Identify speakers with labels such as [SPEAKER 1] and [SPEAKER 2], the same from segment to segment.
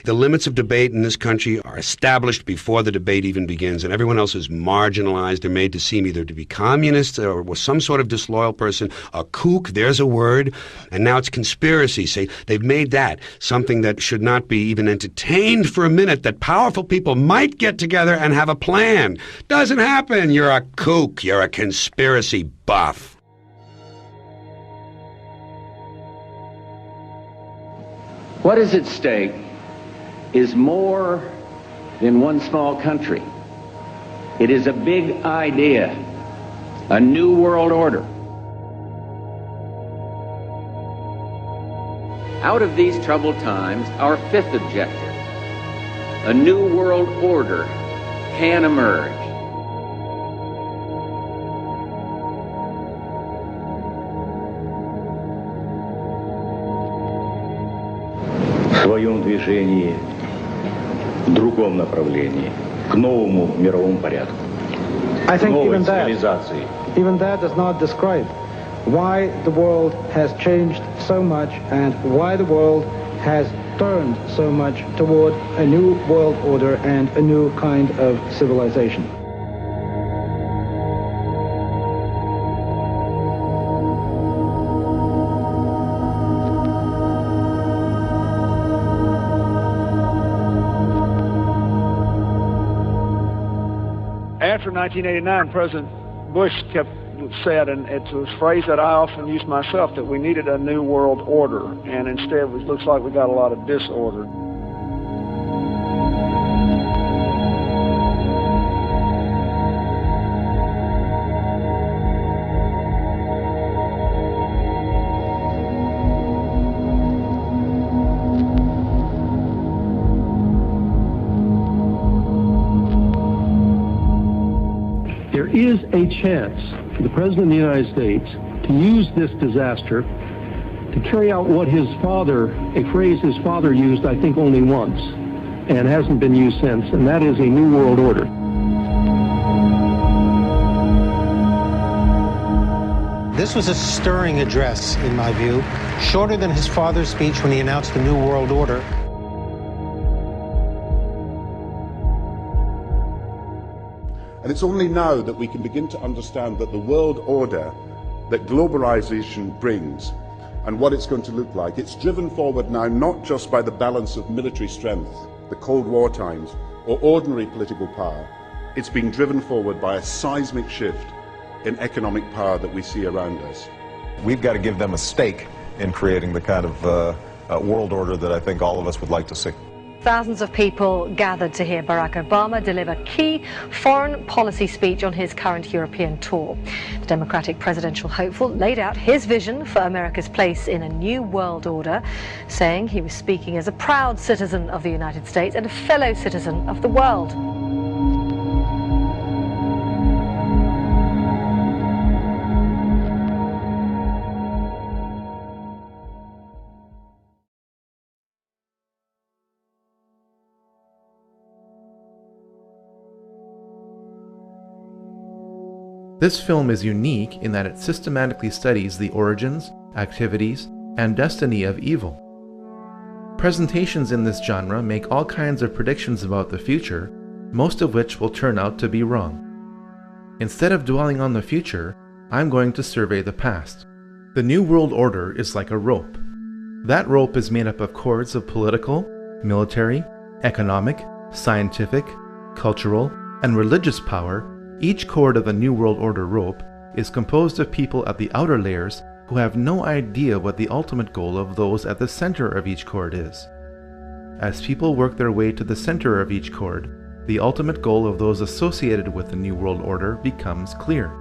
[SPEAKER 1] The limits of debate in this country are established before the debate even begins, and everyone else is marginalized. They're made to seem either to be communists or some sort of disloyal person. A kook, there's a word. And now it's conspiracy. Say, they've made that something that should not be even entertained for a minute, that powerful people might get together and have a plan. Doesn't happen. You're a kook. You're a conspiracy buff.
[SPEAKER 2] What is at stake is more than one small country. It is a big idea, a new world order. Out of these troubled times, our fifth objective, a new world order, can emerge.
[SPEAKER 3] В своем движении в другом направлении, к новому мировому порядку,
[SPEAKER 4] I think
[SPEAKER 3] новой
[SPEAKER 4] even
[SPEAKER 3] цивилизации.
[SPEAKER 4] Even that does not describe why the world has changed so much and why the world has turned so much toward a new world order and a new kind of civilization.
[SPEAKER 5] After 1989, President Bush said, and it's a phrase that I often use myself, that we needed a new world order, and instead it looks like we got a lot of disorder.
[SPEAKER 6] There is a chance for the President of the United States to use this disaster to carry out what his father, a phrase his father used, I think, only once, and hasn't been used since, and that is a new world order.
[SPEAKER 7] This was a stirring address, in my view, shorter than his father's speech when he announced the New World Order.
[SPEAKER 8] And it's only now that we can begin to understand that the world order that globalization brings and what it's going to look like, it's driven forward now not just by the balance of military strength, the Cold War times, or ordinary political power. It's being driven forward by a seismic shift in economic power that we see around us.
[SPEAKER 9] We've got to give them a stake in creating the kind of world order that I think all of us would like to see.
[SPEAKER 10] Thousands of people gathered to hear Barack Obama deliver key foreign policy speech on his current European tour. The Democratic presidential hopeful laid out his vision for America's place in a new world order, saying he was speaking as a proud citizen of the United States and a fellow citizen of the world.
[SPEAKER 11] This film is unique in that it systematically studies the origins, activities, and destiny of evil. Presentations in this genre make all kinds of predictions about the future, most of which will turn out to be wrong. Instead of dwelling on the future, I'm going to survey the past. The New World Order is like a rope. That rope is made up of cords of political, military, economic, scientific, cultural, and religious power. Each cord of the New World Order rope is composed of people at the outer layers who have no idea what the ultimate goal of those at the center of each cord is. As people work their way to the center of each cord, the ultimate goal of those associated with the New World Order becomes clear.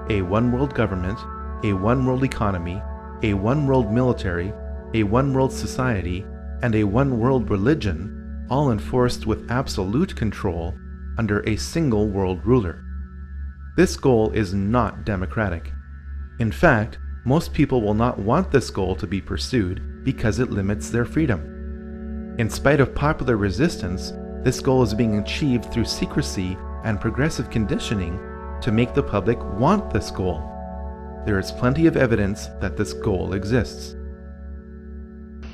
[SPEAKER 11] A one-world government, a one-world economy, a one-world military, a one-world society, and a one-world religion, all enforced with absolute control under a single world ruler. This goal is not democratic. In fact, most people will not want this goal to be pursued because it limits their freedom. In spite of popular resistance, this goal is being achieved through secrecy and progressive conditioning to make the public want this goal. There is plenty of evidence that this goal exists.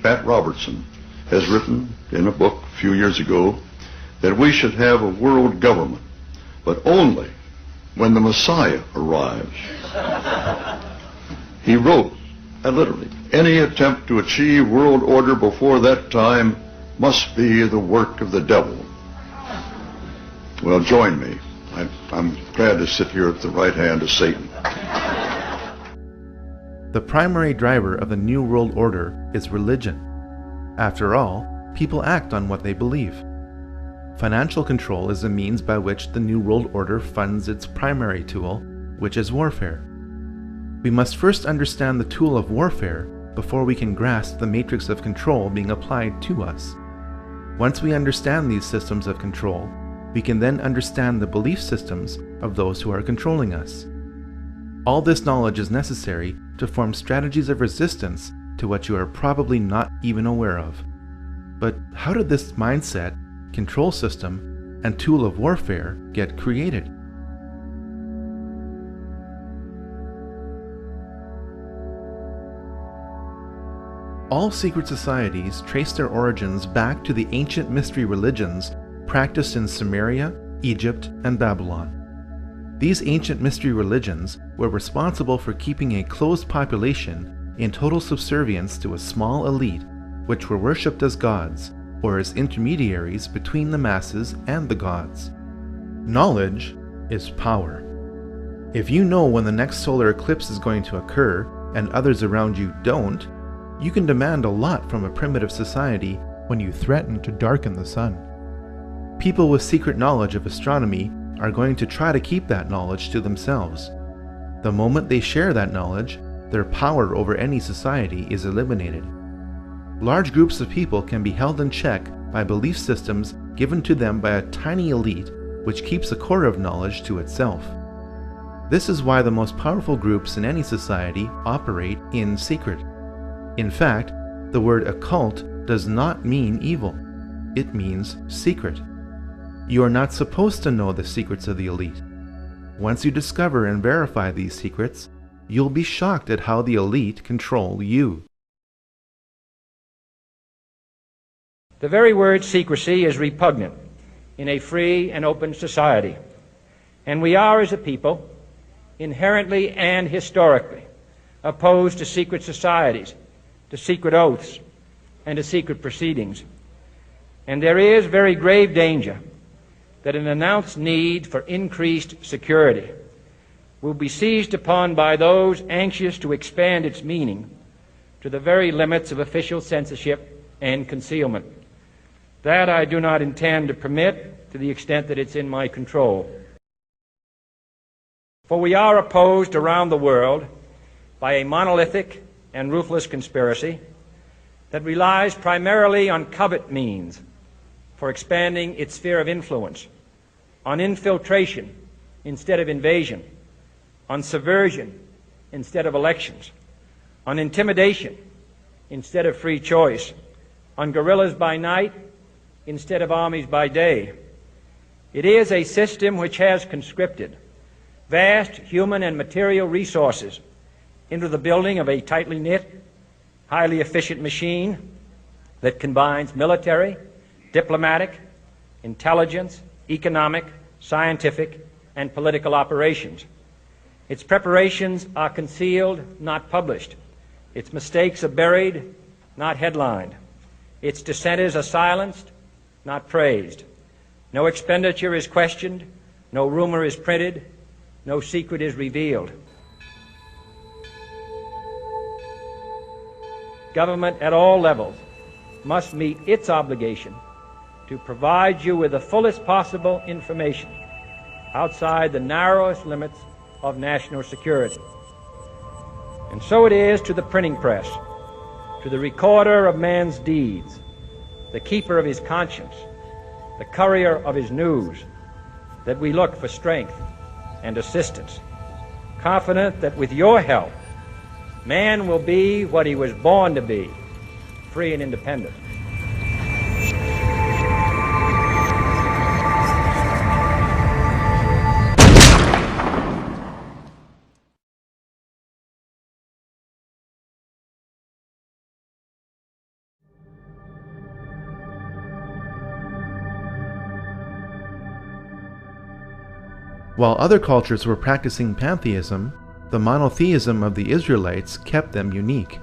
[SPEAKER 12] Pat Robertson has written in a book a few years ago that we should have a world government, but only when the Messiah arrives. He wrote, literally, any attempt to achieve world order before that time must be the work of the devil. Well, join me. I'm glad to sit here at the right hand of Satan.
[SPEAKER 11] The primary driver of the New World Order is religion. After all, people act on what they believe. Financial control is the means by which the New World Order funds its primary tool, which is warfare. We must first understand the tool of warfare before we can grasp the matrix of control being applied to us. Once we understand these systems of control, we can then understand the belief systems of those who are controlling us. All this knowledge is necessary to form strategies of resistance to what you are probably not even aware of. But how did this mindset, control system, and tool of warfare get created? All secret societies trace their origins back to the ancient mystery religions practiced in Sumeria, Egypt, and Babylon. These ancient mystery religions were responsible for keeping a closed population in total subservience to a small elite, which were worshipped as gods, or as intermediaries between the masses and the gods. Knowledge is power. If you know when the next solar eclipse is going to occur, and others around you don't, you can demand a lot from a primitive society when you threaten to darken the sun. People with secret knowledge of astronomy are going to try to keep that knowledge to themselves. The moment they share that knowledge, their power over any society is eliminated. Large groups of people can be held in check by belief systems given to them by a tiny elite which keeps a core of knowledge to itself. This is why the most powerful groups in any society operate in secret. In fact, the word occult does not mean evil. It means secret. You are not supposed to know the secrets of the elite. Once you discover and verify these secrets, you'll be shocked at how the elite control you.
[SPEAKER 13] The very word secrecy is repugnant in a free and open society, and we are, as a people, inherently and historically opposed to secret societies, to secret oaths, and to secret proceedings. And there is very grave danger that an announced need for increased security will be seized upon by those anxious to expand its meaning to the very limits of official censorship and concealment. That I do not intend to permit to the extent that it's in my control. For we are opposed around the world by a monolithic and ruthless conspiracy that relies primarily on covert means for expanding its sphere of influence, on infiltration instead of invasion, on subversion instead of elections, on intimidation instead of free choice, on guerrillas by night instead of armies by day. It is a system which has conscripted vast human and material resources into the building of a tightly knit, highly efficient machine that combines military, diplomatic, intelligence, economic, scientific, and political operations. Its preparations are concealed, not published. Its mistakes are buried, not headlined. Its dissenters are silenced, not praised. No expenditure is questioned, no rumor is printed, no secret is revealed. Government at all levels must meet its obligation to provide you with the fullest possible information outside the narrowest limits of national security. And so it is to the printing press, to the recorder of man's deeds, the keeper of his conscience, the courier of his news, that we look for strength and assistance, confident that with your help, man will be what he was born to be, free and independent.
[SPEAKER 11] While other cultures were practicing pantheism, the monotheism of the Israelites kept them unique.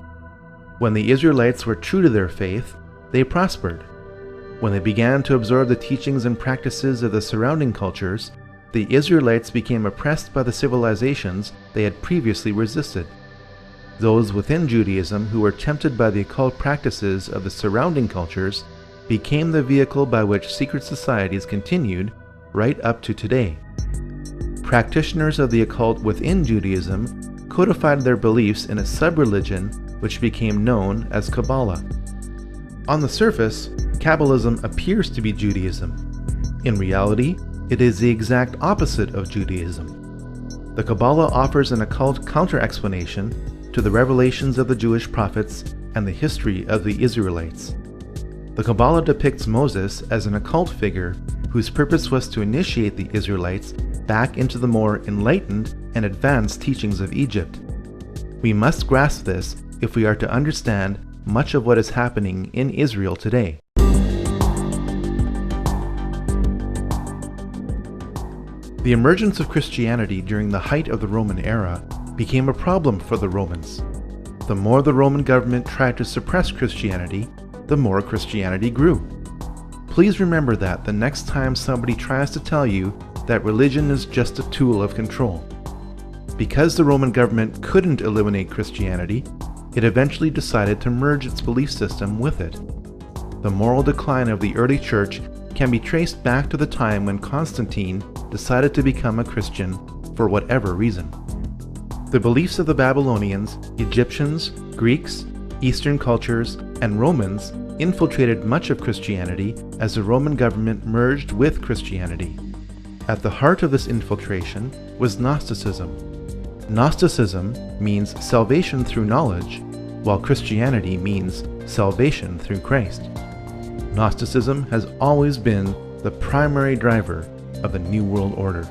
[SPEAKER 11] When the Israelites were true to their faith, they prospered. When they began to absorb the teachings and practices of the surrounding cultures, the Israelites became oppressed by the civilizations they had previously resisted. Those within Judaism who were tempted by the occult practices of the surrounding cultures became the vehicle by which secret societies continued right up to today. Practitioners of the occult within Judaism codified their beliefs in a sub-religion which became known as Kabbalah. On the surface, Kabbalism appears to be Judaism. In reality, it is the exact opposite of Judaism. The Kabbalah offers an occult counter-explanation to the revelations of the Jewish prophets and the history of the Israelites. The Kabbalah depicts Moses as an occult figure whose purpose was to initiate the Israelites back into the more enlightened and advanced teachings of Egypt. We must grasp this if we are to understand much of what is happening in Israel today. The emergence of Christianity during the height of the Roman era became a problem for the Romans. The more the Roman government tried to suppress Christianity, the more Christianity grew. Please remember that the next time somebody tries to tell you that religion is just a tool of control. Because the Roman government couldn't eliminate Christianity, it eventually decided to merge its belief system with it. The moral decline of the early church can be traced back to the time when Constantine decided to become a Christian for whatever reason. The beliefs of the Babylonians, Egyptians, Greeks, Eastern cultures, and Romans infiltrated much of Christianity as the Roman government merged with Christianity. At the heart of this infiltration was Gnosticism. Gnosticism means salvation through knowledge, while Christianity means salvation through Christ. Gnosticism has always been the primary driver of the New World Order.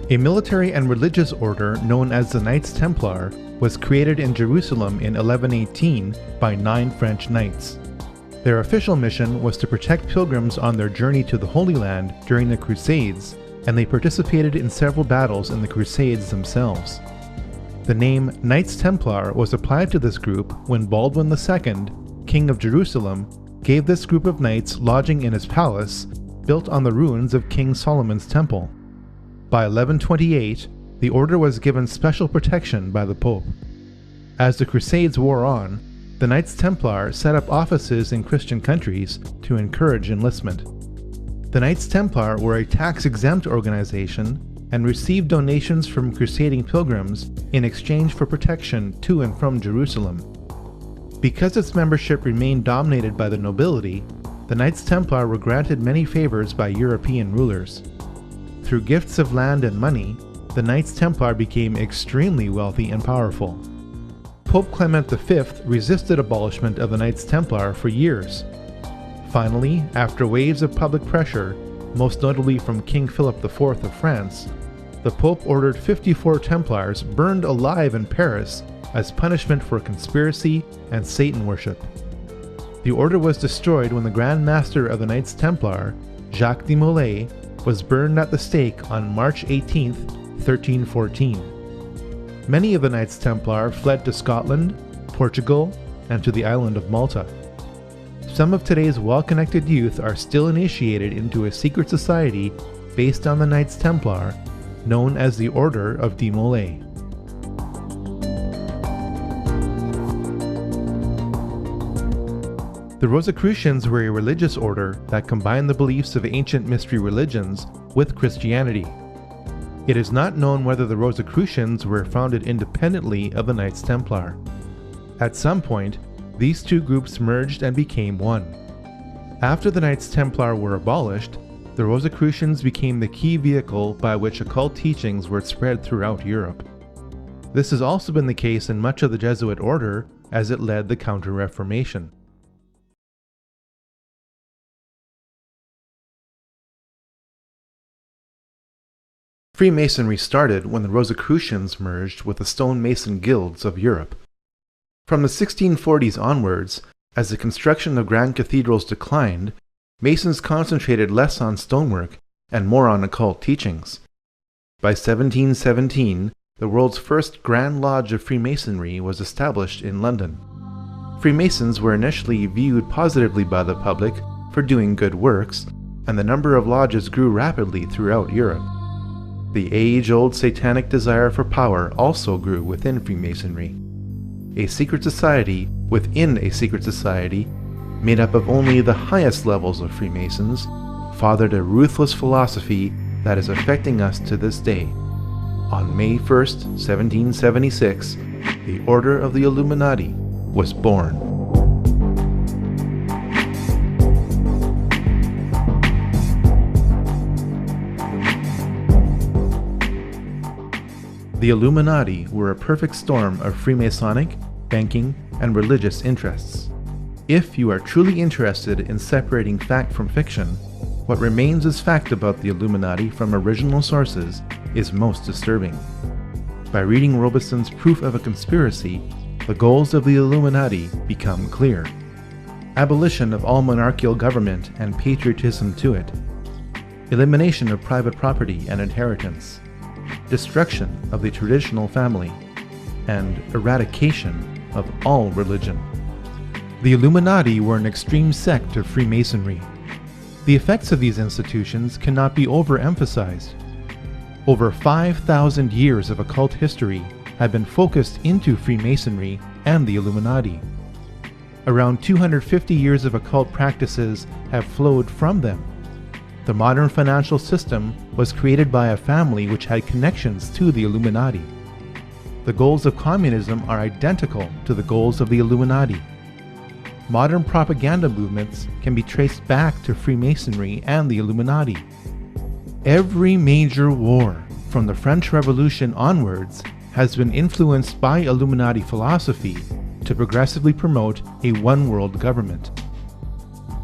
[SPEAKER 11] A military and religious order known as the Knights Templar was created in Jerusalem in 1118 by 9 French knights. Their official mission was to protect pilgrims on their journey to the Holy Land during the Crusades, and they participated in several battles in the Crusades themselves. The name Knights Templar was applied to this group when Baldwin II, King of Jerusalem, gave this group of knights lodging in his palace, built on the ruins of King Solomon's Temple. By 1128, the order was given special protection by the Pope. As the Crusades wore on, the Knights Templar set up offices in Christian countries to encourage enlistment. The Knights Templar were a tax-exempt organization and received donations from crusading pilgrims in exchange for protection to and from Jerusalem. Because its membership remained dominated by the nobility, the Knights Templar were granted many favors by European rulers. Through gifts of land and money, the Knights Templar became extremely wealthy and powerful. Pope Clement V resisted abolishment of the Knights Templar for years. Finally, after waves of public pressure, most notably from King Philip IV of France, the Pope ordered 54 Templars burned alive in Paris as punishment for conspiracy and Satan worship. The order was destroyed when the Grand Master of the Knights Templar, Jacques de Molay, was burned at the stake on March 18, 1314. Many of the Knights Templar fled to Scotland, Portugal, and to the island of Malta. Some of today's well-connected youth are still initiated into a secret society based on the Knights Templar, known as the Order of de Molay. The Rosicrucians were a religious order that combined the beliefs of ancient mystery religions with Christianity. It is not known whether the Rosicrucians were founded independently of the Knights Templar. At some point, these two groups merged and became one. After the Knights Templar were abolished, the Rosicrucians became the key vehicle by which occult teachings were spread throughout Europe. This has also been the case in much of the Jesuit order as it led the Counter-Reformation. Freemasonry started when the Rosicrucians merged with the stonemason guilds of Europe. From the 1640s onwards, As the construction of grand cathedrals declined, Masons concentrated less on stonework and more on occult teachings. By 1717, the world's first Grand Lodge of Freemasonry was established in London. Freemasons were initially viewed positively by the public for doing good works, and the number of lodges grew rapidly throughout Europe. The age-old satanic desire for power also grew within Freemasonry. A secret society within a secret society, made up of only the highest levels of Freemasons, fathered a ruthless philosophy that is affecting us to this day. On May 1st, 1776, the Order of the Illuminati was born. The Illuminati were a perfect storm of Freemasonic, banking, and religious interests. If you are truly interested in separating fact from fiction, what remains as fact about the Illuminati from original sources is most disturbing. By reading Robeson's Proof of a Conspiracy, the goals of the Illuminati become clear. Abolition of all monarchical government and patriotism to it. Elimination of private property and inheritance. Destruction of the traditional family. And eradication of all religion. The Illuminati were an extreme sect of Freemasonry. The effects of these institutions cannot be overemphasized. Over 5,000 years of occult history have been focused into Freemasonry and the Illuminati. Around 250 years of occult practices have flowed from them. The modern financial system was created by a family which had connections to the Illuminati. The goals of communism are identical to the goals of the Illuminati. Modern propaganda movements can be traced back to Freemasonry and the Illuminati. Every major war, from the French Revolution onwards, has been influenced by Illuminati philosophy to progressively promote a one-world government.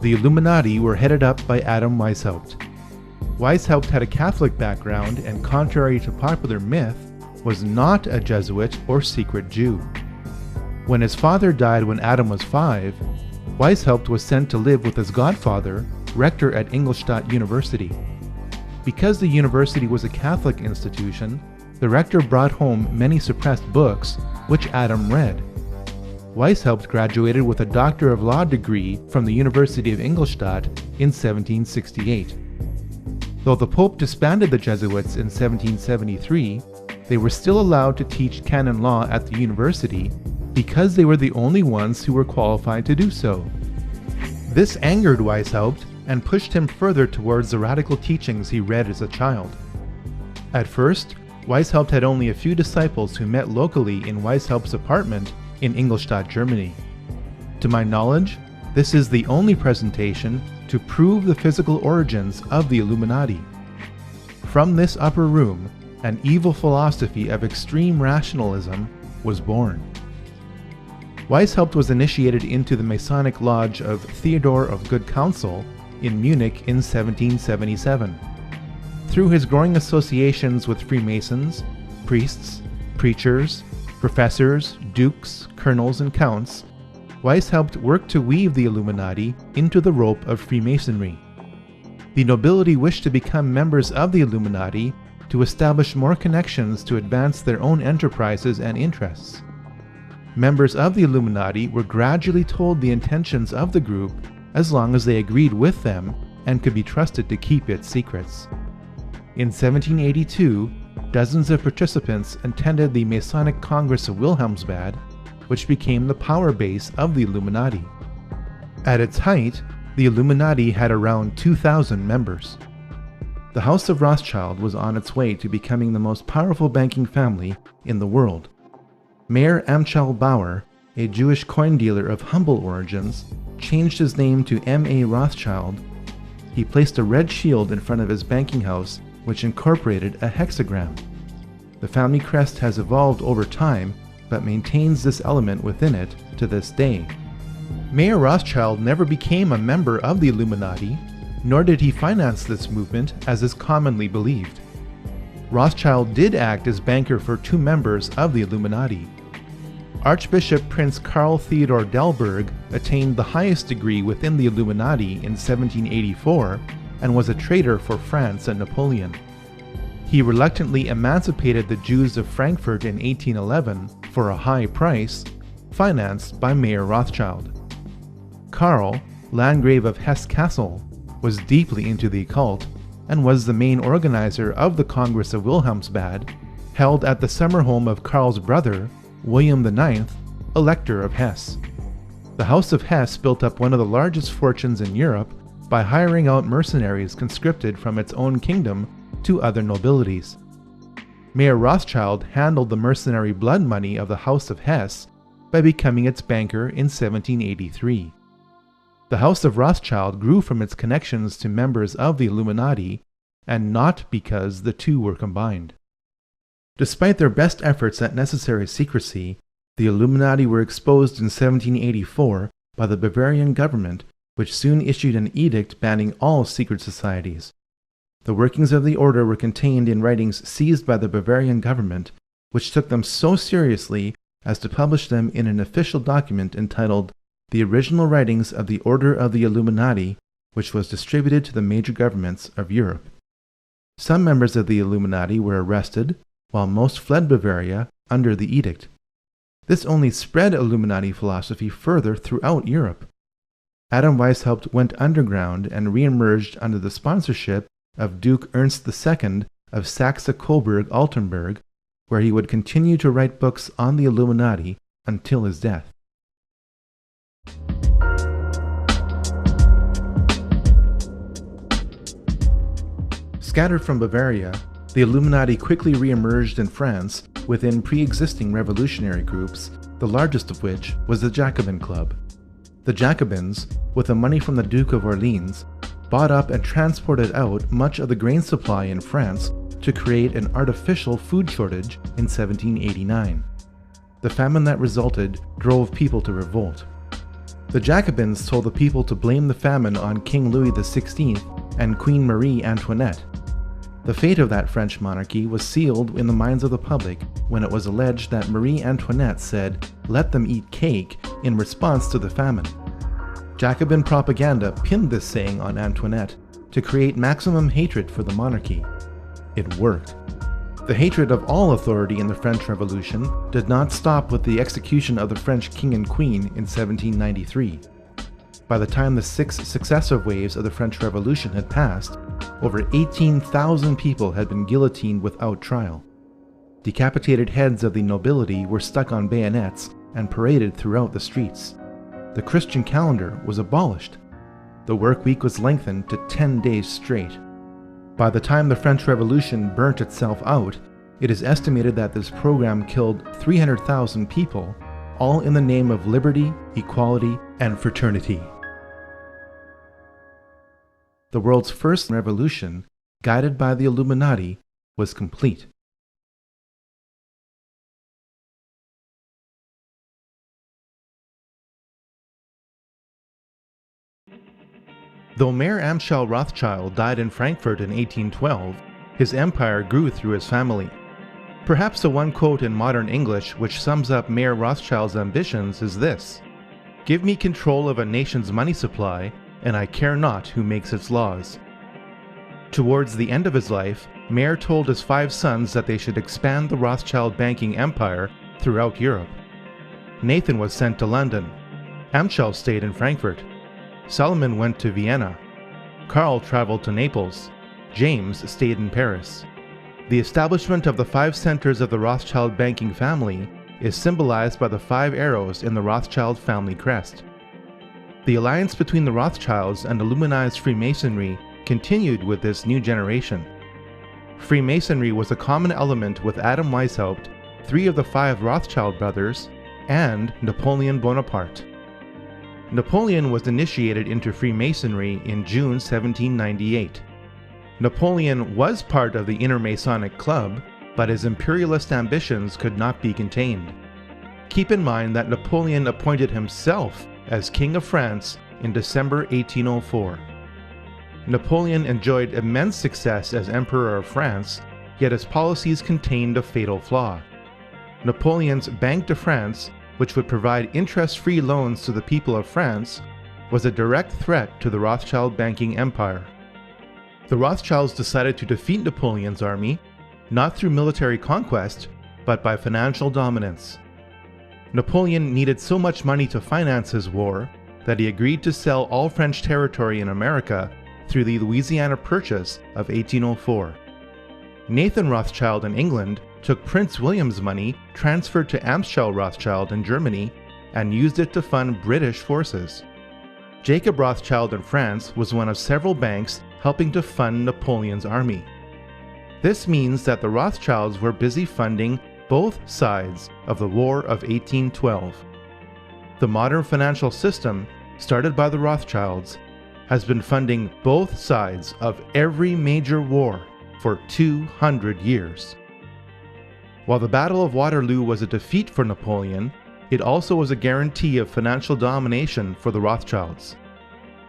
[SPEAKER 11] The Illuminati were headed up by Adam Weishaupt. Weishaupt had a Catholic background and, contrary to popular myth, was not a Jesuit or secret Jew. When his father died when Adam was 5, Weishaupt was sent to live with his godfather, rector at Ingolstadt University. Because the university was a Catholic institution, the rector brought home many suppressed books, which Adam read. Weishaupt graduated with a Doctor of Law degree from the University of Ingolstadt in 1768. Though the Pope disbanded the Jesuits in 1773, they were still allowed to teach canon law at the university because they were the only ones who were qualified to do so. This angered Weishaupt and pushed him further towards the radical teachings he read as a child. At first, Weishaupt had only a few disciples who met locally in Weishaupt's apartment in Ingolstadt, Germany. To my knowledge, this is the only presentation to prove the physical origins of the Illuminati. From this upper room, an evil philosophy of extreme rationalism was born. Weishaupt was initiated into the Masonic Lodge of Theodore of Good Counsel in Munich in 1777. Through his growing associations with Freemasons, priests, preachers, professors, dukes, colonels, and counts, Weishaupt worked to weave the Illuminati into the rope of Freemasonry. The nobility wished to become members of the Illuminati to establish more connections to advance their own enterprises and interests. Members of the Illuminati were gradually told the intentions of the group as long as they agreed with them and could be trusted to keep its secrets. In 1782, dozens of participants attended the Masonic Congress of Wilhelmsbad, which became the power base of the Illuminati. At its height, the Illuminati had around 2,000 members. The House of Rothschild was on its way to becoming the most powerful banking family in the world. Mayer Amschel Bauer, a Jewish coin dealer of humble origins, changed his name to M.A. Rothschild. He placed a red shield in front of his banking house, which incorporated a hexagram. The family crest has evolved over time, but maintains this element within it to this day. Mayer Rothschild never became a member of the Illuminati, nor did he finance this movement as is commonly believed. Rothschild did act as banker for 2 members of the Illuminati. Archbishop Prince Karl Theodor Delberg attained the highest degree within the Illuminati in 1784 and was a traitor for France and Napoleon. He reluctantly emancipated the Jews of Frankfurt in 1811 for a high price, financed by Mayer Rothschild. Karl, Landgrave of Hesse-Kassel, was deeply into the occult and was the main organizer of the Congress of Wilhelmsbad, held at the summer home of Karl's brother, William IX, Elector of Hesse. The House of Hesse built up one of the largest fortunes in Europe by hiring out mercenaries conscripted from its own kingdom to other nobilities. Mayer Rothschild handled the mercenary blood money of the House of Hesse by becoming its banker in 1783. The House of Rothschild grew from its connections to members of the Illuminati, and not because the two were combined. Despite their best efforts at necessary secrecy, the Illuminati were exposed in 1784 by the Bavarian government, which soon issued an edict banning all secret societies. The workings of the order were contained in writings seized by the Bavarian government, which took them so seriously as to publish them in an official document entitled The Original Writings of the Order of the Illuminati, which was distributed to the major governments of Europe. Some members of the Illuminati were arrested, while most fled Bavaria under the edict. This only spread Illuminati philosophy further throughout Europe. Adam Weishaupt went underground and re-emerged under the sponsorship of Duke Ernst II of Saxe-Coburg-Altenburg, where he would continue to write books on the Illuminati until his death. Scattered from Bavaria, the Illuminati quickly re-emerged in France within pre-existing revolutionary groups, the largest of which was the Jacobin Club. The Jacobins, with the money from the Duke of Orleans, bought up and transported out much of the grain supply in France to create an artificial food shortage in 1789. The famine that resulted drove people to revolt. The Jacobins told the people to blame the famine on King Louis XVI and Queen Marie Antoinette. The fate of that French monarchy was sealed in the minds of the public when it was alleged that Marie Antoinette said, "Let them eat cake," in response to the famine. Jacobin propaganda pinned this saying on Antoinette to create maximum hatred for the monarchy. It worked. The hatred of all authority in the French Revolution did not stop with the execution of the French king and queen in 1793. By the time the 6 successive waves of the French Revolution had passed, over 18,000 people had been guillotined without trial. Decapitated heads of the nobility were stuck on bayonets and paraded throughout the streets. The Christian calendar was abolished. The work week was lengthened to 10 days straight. By the time the French Revolution burnt itself out, it is estimated that this program killed 300,000 people, all in the name of liberty, equality, and fraternity. The world's first revolution, guided by the Illuminati, was complete. Though Mayer Amschel Rothschild died in Frankfurt in 1812, his empire grew through his family. Perhaps the one quote in modern English which sums up Mayer Rothschild's ambitions is this: "Give me control of a nation's money supply, and I care not who makes its laws." Towards the end of his life, Mayer told his 5 sons that they should expand the Rothschild banking empire throughout Europe. Nathan was sent to London. Amschel stayed in Frankfurt. Solomon went to Vienna. Karl traveled to Naples. James stayed in Paris. The establishment of the 5 centers of the Rothschild banking family is symbolized by the 5 arrows in the Rothschild family crest. The alliance between the Rothschilds and Illuminized Freemasonry continued with this new generation. Freemasonry was a common element with Adam Weishaupt, 3 of the 5 Rothschild brothers, and Napoleon Bonaparte. Napoleon was initiated into Freemasonry in June 1798. Napoleon was part of the Inner Masonic Club, but his imperialist ambitions could not be contained. Keep in mind that Napoleon appointed himself as King of France in December 1804. Napoleon enjoyed immense success as Emperor of France, yet his policies contained a fatal flaw. Napoleon's Banque de France which would provide interest-free loans to the people of France, was a direct threat to the Rothschild banking empire. The Rothschilds decided to defeat Napoleon's army, not through military conquest, but by financial dominance. Napoleon needed so much money to finance his war that he agreed to sell all French territory in America through the Louisiana Purchase of 1804. Nathan Rothschild in England took Prince William's money transferred to Amschel Rothschild in Germany and used it to fund British forces. Jacob Rothschild in France was one of several banks helping to fund Napoleon's army. This means that the Rothschilds were busy funding both sides of the War of 1812. The modern financial system, started by the Rothschilds, has been funding both sides of every major war for 200 years. While the Battle of Waterloo was a defeat for Napoleon, it also was a guarantee of financial domination for the Rothschilds.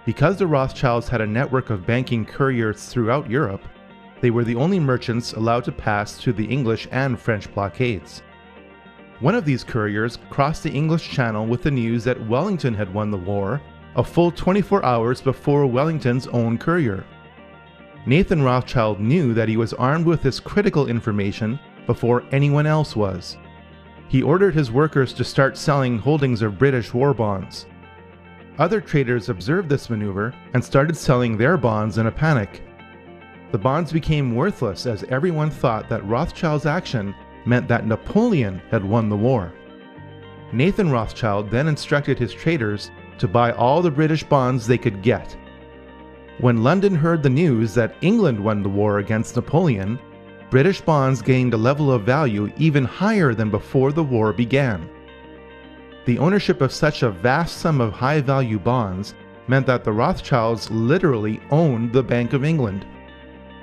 [SPEAKER 11] Because the Rothschilds had a network of banking couriers throughout Europe, they were the only merchants allowed to pass through the English and French blockades. One of these couriers crossed the English Channel with the news that Wellington had won the war a full 24 hours before Wellington's own courier. Nathan Rothschild knew that he was armed with this critical information before anyone else was. He ordered his workers to start selling holdings of British war bonds. Other traders observed this maneuver and started selling their bonds in a panic. The bonds became worthless as everyone thought that Rothschild's action meant that Napoleon had won the war. Nathan Rothschild then instructed his traders to buy all the British bonds they could get. When London heard the news that England won the war against Napoleon, British bonds gained a level of value even higher than before the war began. The ownership of such a vast sum of high-value bonds meant that the Rothschilds literally owned the Bank of England.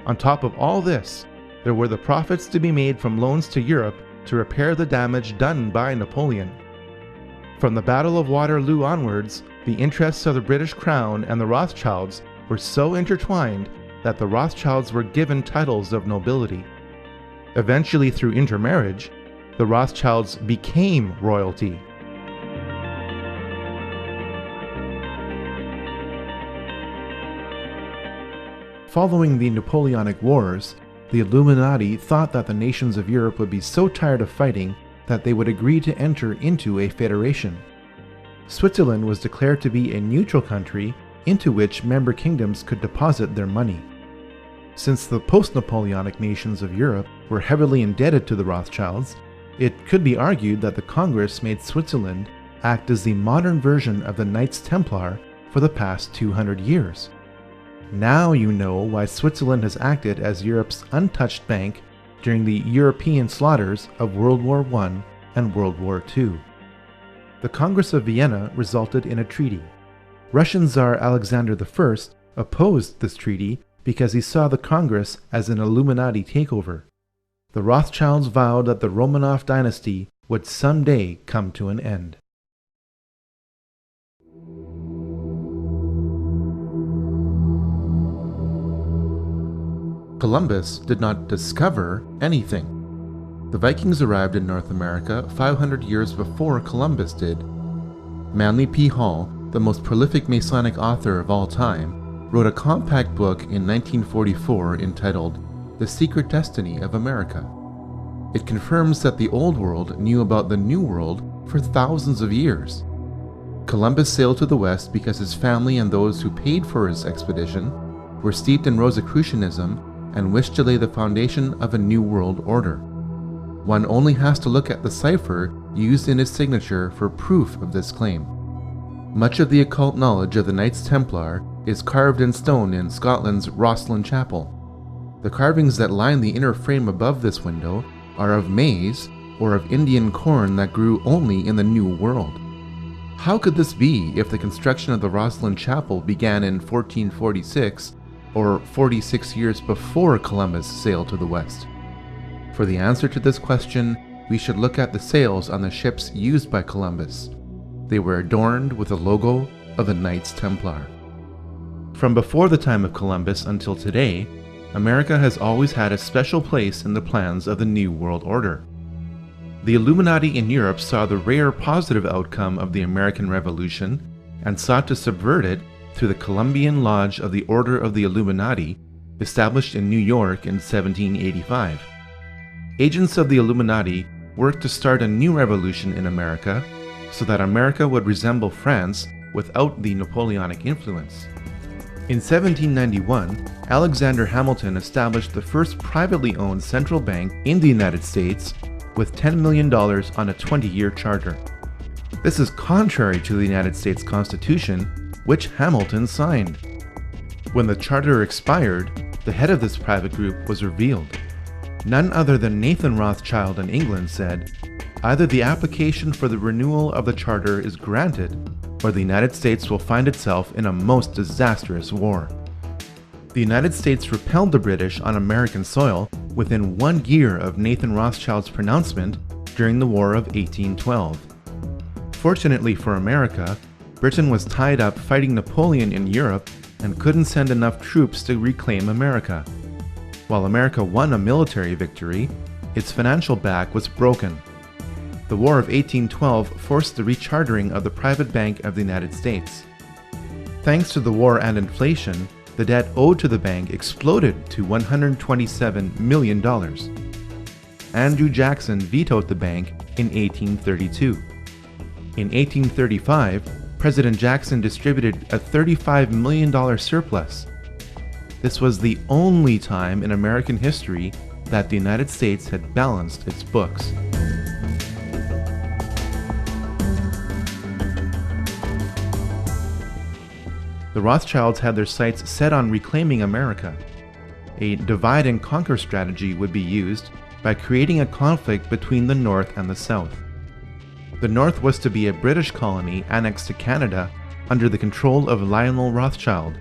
[SPEAKER 11] On top of all this, there were the profits to be made from loans to Europe to repair the damage done by Napoleon. From the Battle of Waterloo onwards, the interests of the British Crown and the Rothschilds were so intertwined that the Rothschilds were given titles of nobility. Eventually, through intermarriage, the Rothschilds became royalty. Following the Napoleonic Wars, the Illuminati thought that the nations of Europe would be so tired of fighting that they would agree to enter into a federation. Switzerland was declared to be a neutral country into which member kingdoms could deposit their money. Since the post-Napoleonic nations of Europe were heavily indebted to the Rothschilds, it could be argued that the Congress made Switzerland act as the modern version of the Knights Templar for the past 200 years. Now you know why Switzerland has acted as Europe's untouched bank during the European slaughters of World War I and World War II. The Congress of Vienna resulted in a treaty. Russian Tsar Alexander I opposed this treaty because he saw the Congress as an Illuminati takeover. The Rothschilds vowed that the Romanov dynasty would someday come to an end. Columbus did not discover anything. The Vikings arrived in North America 500 years before Columbus did. Manly P. Hall, the most prolific Masonic author of all time, wrote a compact book in 1944 entitled The Secret Destiny of America. It confirms that the Old World knew about the New World for thousands of years. Columbus sailed to the West because his family and those who paid for his expedition were steeped in Rosicrucianism and wished to lay the foundation of a new world order. One only has to look at the cipher used in his signature for proof of this claim. Much of the occult knowledge of the Knights Templar is carved in stone in Scotland's Rosslyn Chapel. The carvings that line the inner frame above this window are of maize or of Indian corn that grew only in the New World. How could this be if the construction of the Rosslyn Chapel began in 1446 or 46 years before Columbus sailed to the West? For the answer to this question, we should look at the sails on the ships used by Columbus. They were adorned with the logo of the Knights Templar. From before the time of Columbus until today, America has always had a special place in the plans of the New World Order. The Illuminati in Europe saw the rare positive outcome of the American Revolution and sought to subvert it through the Columbian Lodge of the Order of the Illuminati, established in New York in 1785. Agents of the Illuminati worked to start a new revolution in America so that America would resemble France without the Napoleonic influence. In 1791, Alexander Hamilton established the first privately owned central bank in the United States with $10 million on a 20-year charter. This is contrary to the United States Constitution, which Hamilton signed. When the charter expired, the head of this private group was revealed. None other than Nathan Rothschild in England said, "Either the application for the renewal of the charter is granted, or the United States will find itself in a most disastrous war." The United States repelled the British on American soil within 1 year of Nathan Rothschild's pronouncement during the War of 1812. Fortunately for America, Britain was tied up fighting Napoleon in Europe and couldn't send enough troops to reclaim America. While America won a military victory, its financial back was broken. The War of 1812 forced the rechartering of the private bank of the United States. Thanks to the war and inflation, the debt owed to the bank exploded to $127 million. Andrew Jackson vetoed the bank in 1832. In 1835, President Jackson distributed a $35 million surplus. This was the only time in American history that the United States had balanced its books. The Rothschilds had their sights set on reclaiming America. A divide and conquer strategy would be used by creating a conflict between the North and the South. The North was to be a British colony annexed to Canada under the control of Lionel Rothschild.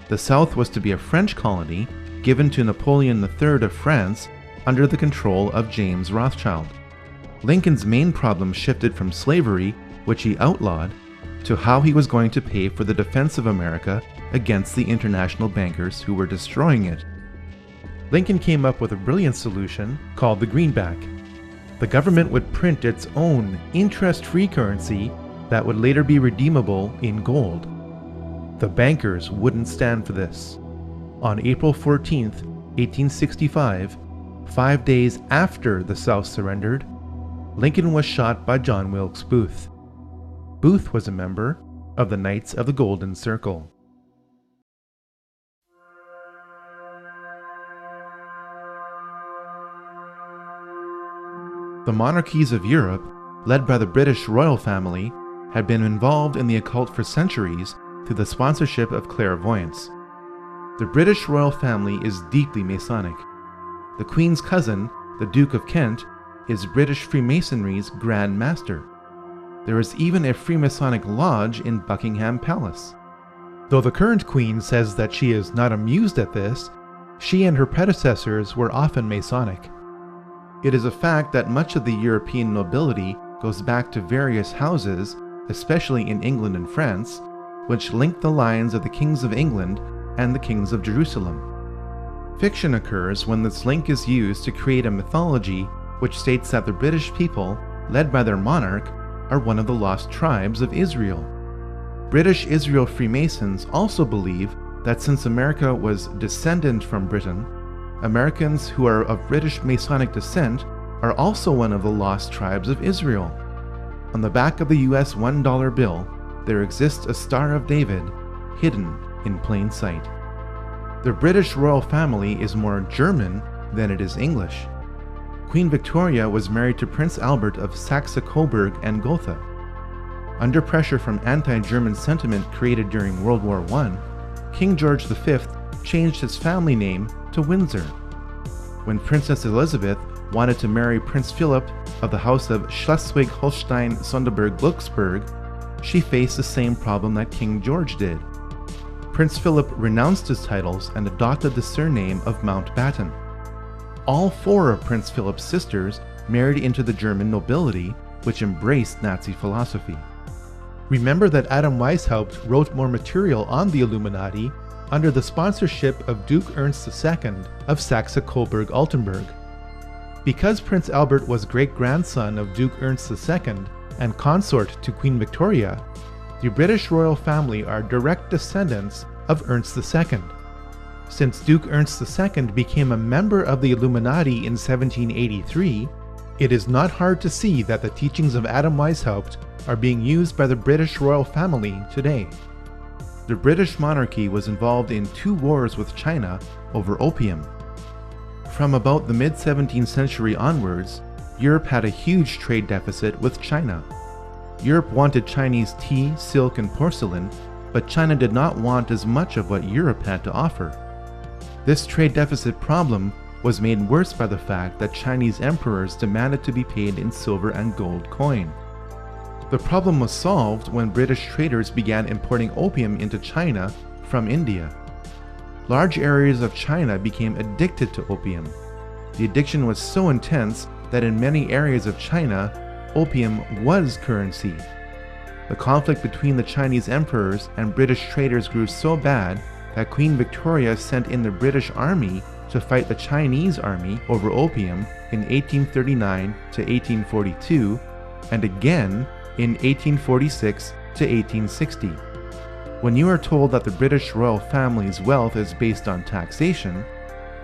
[SPEAKER 11] The South was to be a French colony given to Napoleon III of France under the control of James Rothschild. Lincoln's main problem shifted from slavery, which he outlawed, to how he was going to pay for the defense of America against the international bankers who were destroying it. Lincoln came up with a brilliant solution called the greenback. The government would print its own interest-free currency that would later be redeemable in gold. The bankers wouldn't stand for this. On April 14, 1865, 5 days after the South surrendered, Lincoln was shot by John Wilkes Booth. Booth was a member of the Knights of the Golden Circle. The monarchies of Europe, led by the British royal family, had been involved in the occult for centuries through the sponsorship of clairvoyants. The British royal family is deeply Masonic. The Queen's cousin, the Duke of Kent, is British Freemasonry's Grand Master. There is even a Freemasonic lodge in Buckingham Palace. Though the current Queen says that she is not amused at this, she and her predecessors were often Masonic. It is a fact that much of the European nobility goes back to various houses, especially in England and France, which link the lines of the kings of England and the kings of Jerusalem. Fiction occurs when this link is used to create a mythology which states that the British people, led by their monarch, are one of the lost tribes of Israel. British Israel Freemasons also believe that since America was descendant from Britain, Americans who are of British Masonic descent are also one of the lost tribes of Israel. On the back of the US $1 bill, there exists a Star of David, hidden in plain sight. The British royal family is more German than it is English. Queen Victoria was married to Prince Albert of Saxe-Coburg and Gotha. Under pressure from anti-German sentiment created during World War I, King George V changed his family name to Windsor. When Princess Elizabeth wanted to marry Prince Philip of the House of Schleswig-Holstein-Sonderburg-Glücksburg, she faced the same problem that King George did. Prince Philip renounced his titles and adopted the surname of Mountbatten. All 4 of Prince Philip's sisters married into the German nobility, which embraced Nazi philosophy. Remember that Adam Weishaupt wrote more material on the Illuminati under the sponsorship of Duke Ernst II of Saxe-Coburg-Altenburg. Because Prince Albert was great-grandson of Duke Ernst II and consort to Queen Victoria, the British royal family are direct descendants of Ernst II. Since Duke Ernst II became a member of the Illuminati in 1783, it is not hard to see that the teachings of Adam Weishaupt are being used by the British royal family today. The British monarchy was involved in 2 wars with China over opium. From about the mid-17th century onwards, Europe had a huge trade deficit with China. Europe wanted Chinese tea, silk, and porcelain, but China did not want as much of what Europe had to offer. This trade deficit problem was made worse by the fact that Chinese emperors demanded to be paid in silver and gold coin. The problem was solved when British traders began importing opium into China from India. Large areas of China became addicted to opium. The addiction was so intense that in many areas of China, opium was currency. The conflict between the Chinese emperors and British traders grew so bad that Queen Victoria sent in the British Army to fight the Chinese army over opium in 1839 to 1842 and again in 1846 to 1860. When you are told that the British royal family's wealth is based on taxation,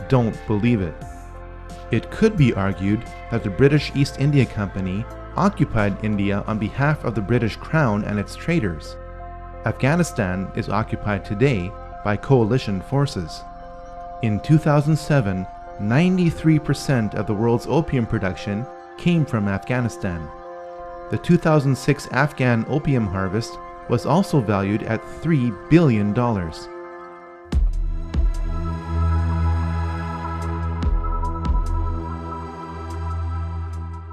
[SPEAKER 11] don't believe it. It could be argued that the British East India Company occupied India on behalf of the British Crown and its traders. Afghanistan is occupied today by coalition forces. In 2007, 93% of the world's opium production came from Afghanistan. The 2006 Afghan opium harvest was also valued at $3 billion.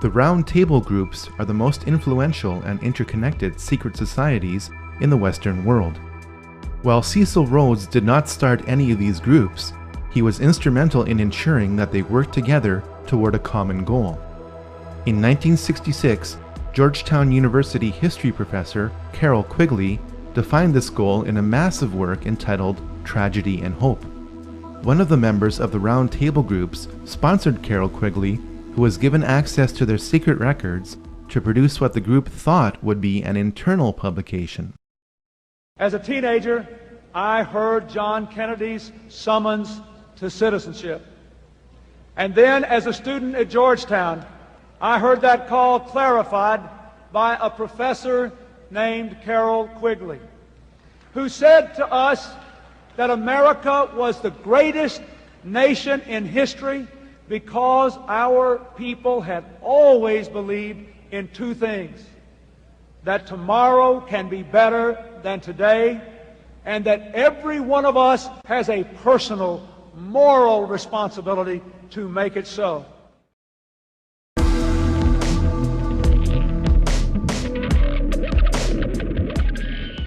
[SPEAKER 11] The Round Table groups are the most influential and interconnected secret societies in the Western world. While Cecil Rhodes did not start any of these groups, he was instrumental in ensuring that they worked together toward a common goal. In 1966, Georgetown University history professor Carroll Quigley defined this goal in a massive work entitled Tragedy and Hope. One of the members of the Round Table groups sponsored Carroll Quigley, who was given access to their secret records, to produce what the group thought would be an internal publication.
[SPEAKER 14] As a teenager, I heard John Kennedy's summons to citizenship. And then as a student at Georgetown, I heard that call clarified by a professor named Carroll Quigley, who said to us that America was the greatest nation in history because our people had always believed in 2 things: that tomorrow can be better than today, and that every one of us has a personal, moral responsibility to make it so.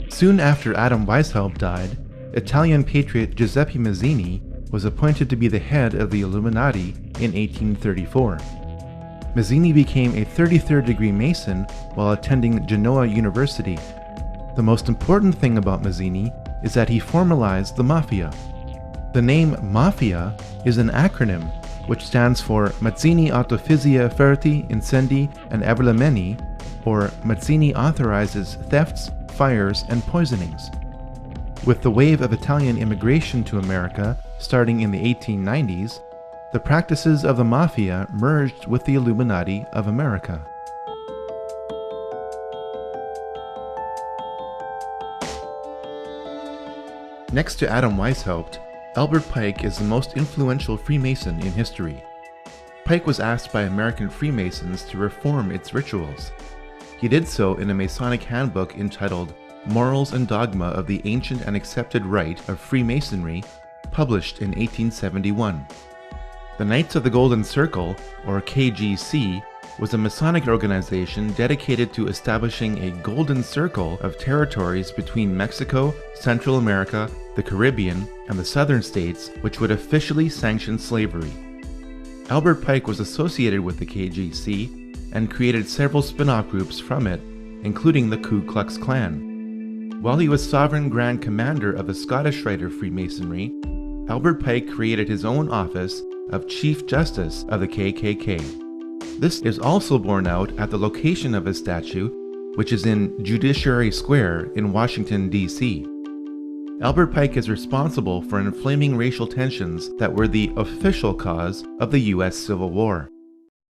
[SPEAKER 11] Soon after Adam Weishaupt died, Italian patriot Giuseppe Mazzini was appointed to be the head of the Illuminati in 1834. Mazzini became a 33rd degree Mason while attending Genoa University. The most important thing about Mazzini is that he formalized the Mafia. The name Mafia is an acronym which stands for Mazzini Autofizia Furti, Incendi, and Avvelenamenti, or Mazzini authorizes thefts, fires, and poisonings. With the wave of Italian immigration to America starting in the 1890s, the practices of the Mafia merged with the Illuminati of America. Next to Adam Weishaupt, Albert Pike is the most influential Freemason in history. Pike was asked by American Freemasons to reform its rituals. He did so in a Masonic handbook entitled Morals and Dogma of the Ancient and Accepted Rite of Freemasonry, published in 1871. The Knights of the Golden Circle, or KGC, was a Masonic organization dedicated to establishing a golden circle of territories between Mexico, Central America, the Caribbean, and the southern states, which would officially sanction slavery. Albert Pike was associated with the KGC and created several spin-off groups from it, including the Ku Klux Klan. While he was Sovereign Grand Commander of the Scottish Rite of Freemasonry, Albert Pike created his own office of Chief Justice of the KKK. This is also borne out at the location of his statue, which is in Judiciary Square in Washington, D.C. Albert Pike is responsible for inflaming racial tensions that were the official cause of the U.S. Civil War.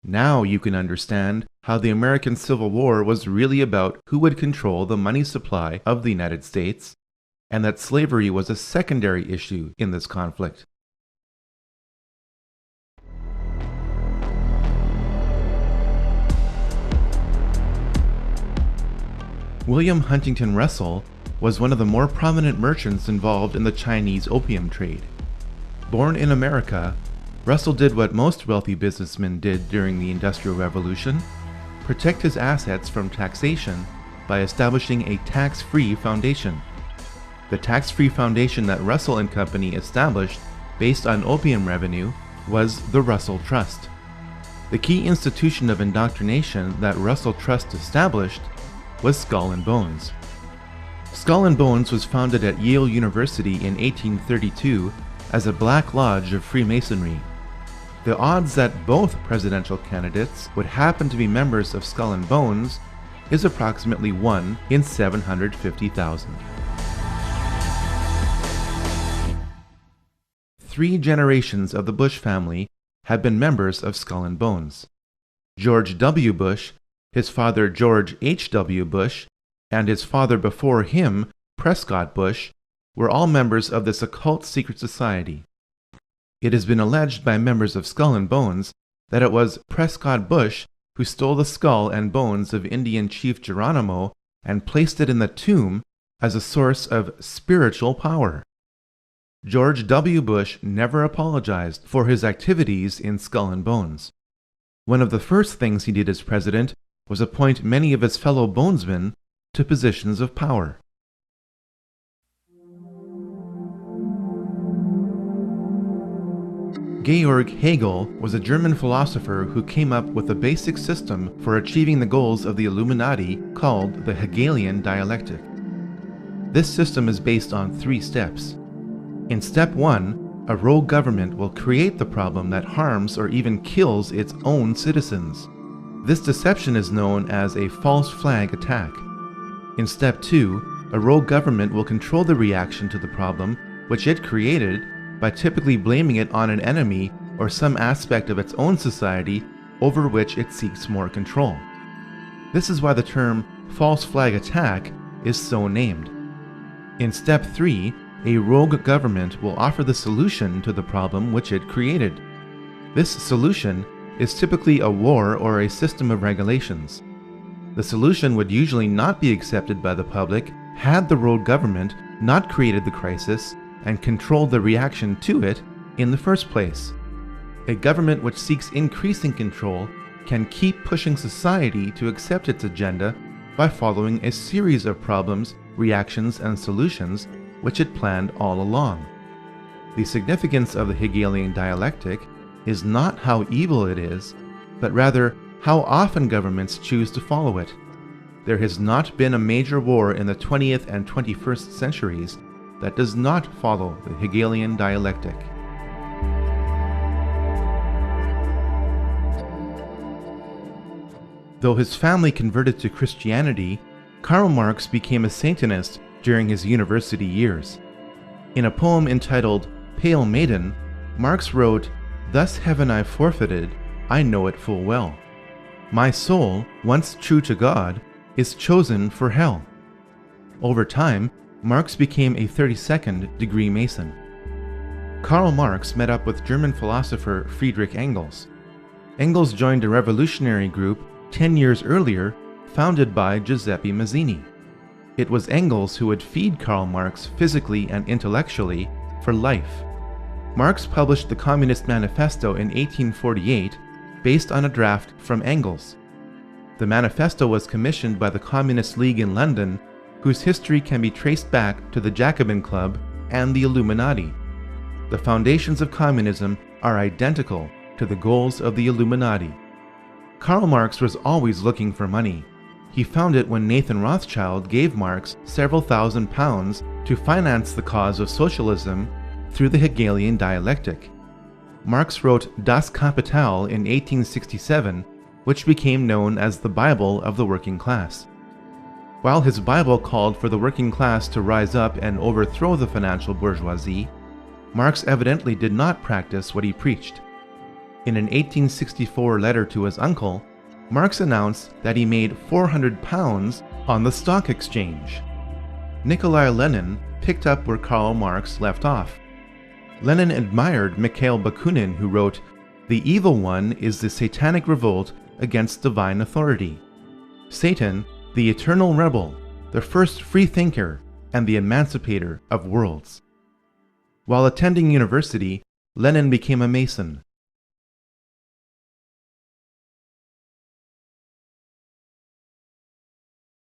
[SPEAKER 11] Now you can understand how the American Civil War was really about who would control the money supply of the United States, and that slavery was a secondary issue in this conflict. William Huntington Russell was one of the more prominent merchants involved in the Chinese opium trade. Born in America, Russell did what most wealthy businessmen did during the Industrial Revolution: protect his assets from taxation by establishing a tax-free foundation. The tax-free foundation that Russell and Company established based on opium revenue was the Russell Trust. The key institution of indoctrination that Russell Trust established was Skull and Bones. Skull and Bones was founded at Yale University in 1832 as a black lodge of Freemasonry. The odds that both presidential candidates would happen to be members of Skull and Bones is approximately 1 in 750,000. 3 generations of the Bush family have been members of Skull and Bones. George W. Bush, his father George H.W. Bush, and his father before him, Prescott Bush, were all members of this occult secret society. It has been alleged by members of Skull and Bones that it was Prescott Bush who stole the skull and bones of Indian Chief Geronimo and placed it in the tomb as a source of spiritual power. George W. Bush never apologized for his activities in Skull and Bones. One of the first things he did as president was appoint many of his fellow bonesmen to positions of power. Georg Hegel was a German philosopher who came up with a basic system for achieving the goals of the Illuminati called the Hegelian dialectic. This system is based on 3 steps. In step 1, a rogue government will create the problem that harms or even kills its own citizens. This deception is known as a false flag attack. In step 2, a rogue government will control the reaction to the problem which it created by typically blaming it on an enemy or some aspect of its own society over which it seeks more control. This is why the term false flag attack is so named. In step 3, a rogue government will offer the solution to the problem which it created. This solution is typically a war or a system of regulations. The solution would usually not be accepted by the public had the rogue government not created the crisis and controlled the reaction to it in the first place. A government which seeks increasing control can keep pushing society to accept its agenda by following a series of problems, reactions, and solutions which it planned all along. The significance of the Hegelian dialectic is not how evil it is, but rather how often governments choose to follow it. There has not been a major war in the 20th and 21st centuries that does not follow the Hegelian dialectic. Though his family converted to Christianity, Karl Marx became a Satanist during his university years. In a poem entitled Pale Maiden, Marx wrote, "Thus heaven I forfeited, I know it full well. My soul, once true to God, is chosen for hell." Over time, Marx became a 32nd degree Mason. Karl Marx met up with German philosopher Friedrich Engels. Engels joined a revolutionary group 10 years earlier, founded by Giuseppe Mazzini. It was Engels who would feed Karl Marx physically and intellectually for life. Marx published the Communist Manifesto in 1848 based on a draft from Engels. The manifesto was commissioned by the Communist League in London, whose history can be traced back to the Jacobin Club and the Illuminati. The foundations of communism are identical to the goals of the Illuminati. Karl Marx was always looking for money. He found it when Nathan Rothschild gave Marx several £1,000s to finance the cause of socialism through the Hegelian dialectic. Marx wrote Das Kapital in 1867, which became known as the Bible of the working class. While his Bible called for the working class to rise up and overthrow the financial bourgeoisie, Marx evidently did not practice what he preached. In an 1864 letter to his uncle, Marx announced that he made £400 on the stock exchange. Nikolai Lenin picked up where Karl Marx left off. Lenin admired Mikhail Bakunin, who wrote, "The evil one is the satanic revolt against divine authority. Satan, the eternal rebel, the first free thinker, and the emancipator of worlds." While attending university, Lenin became a Mason.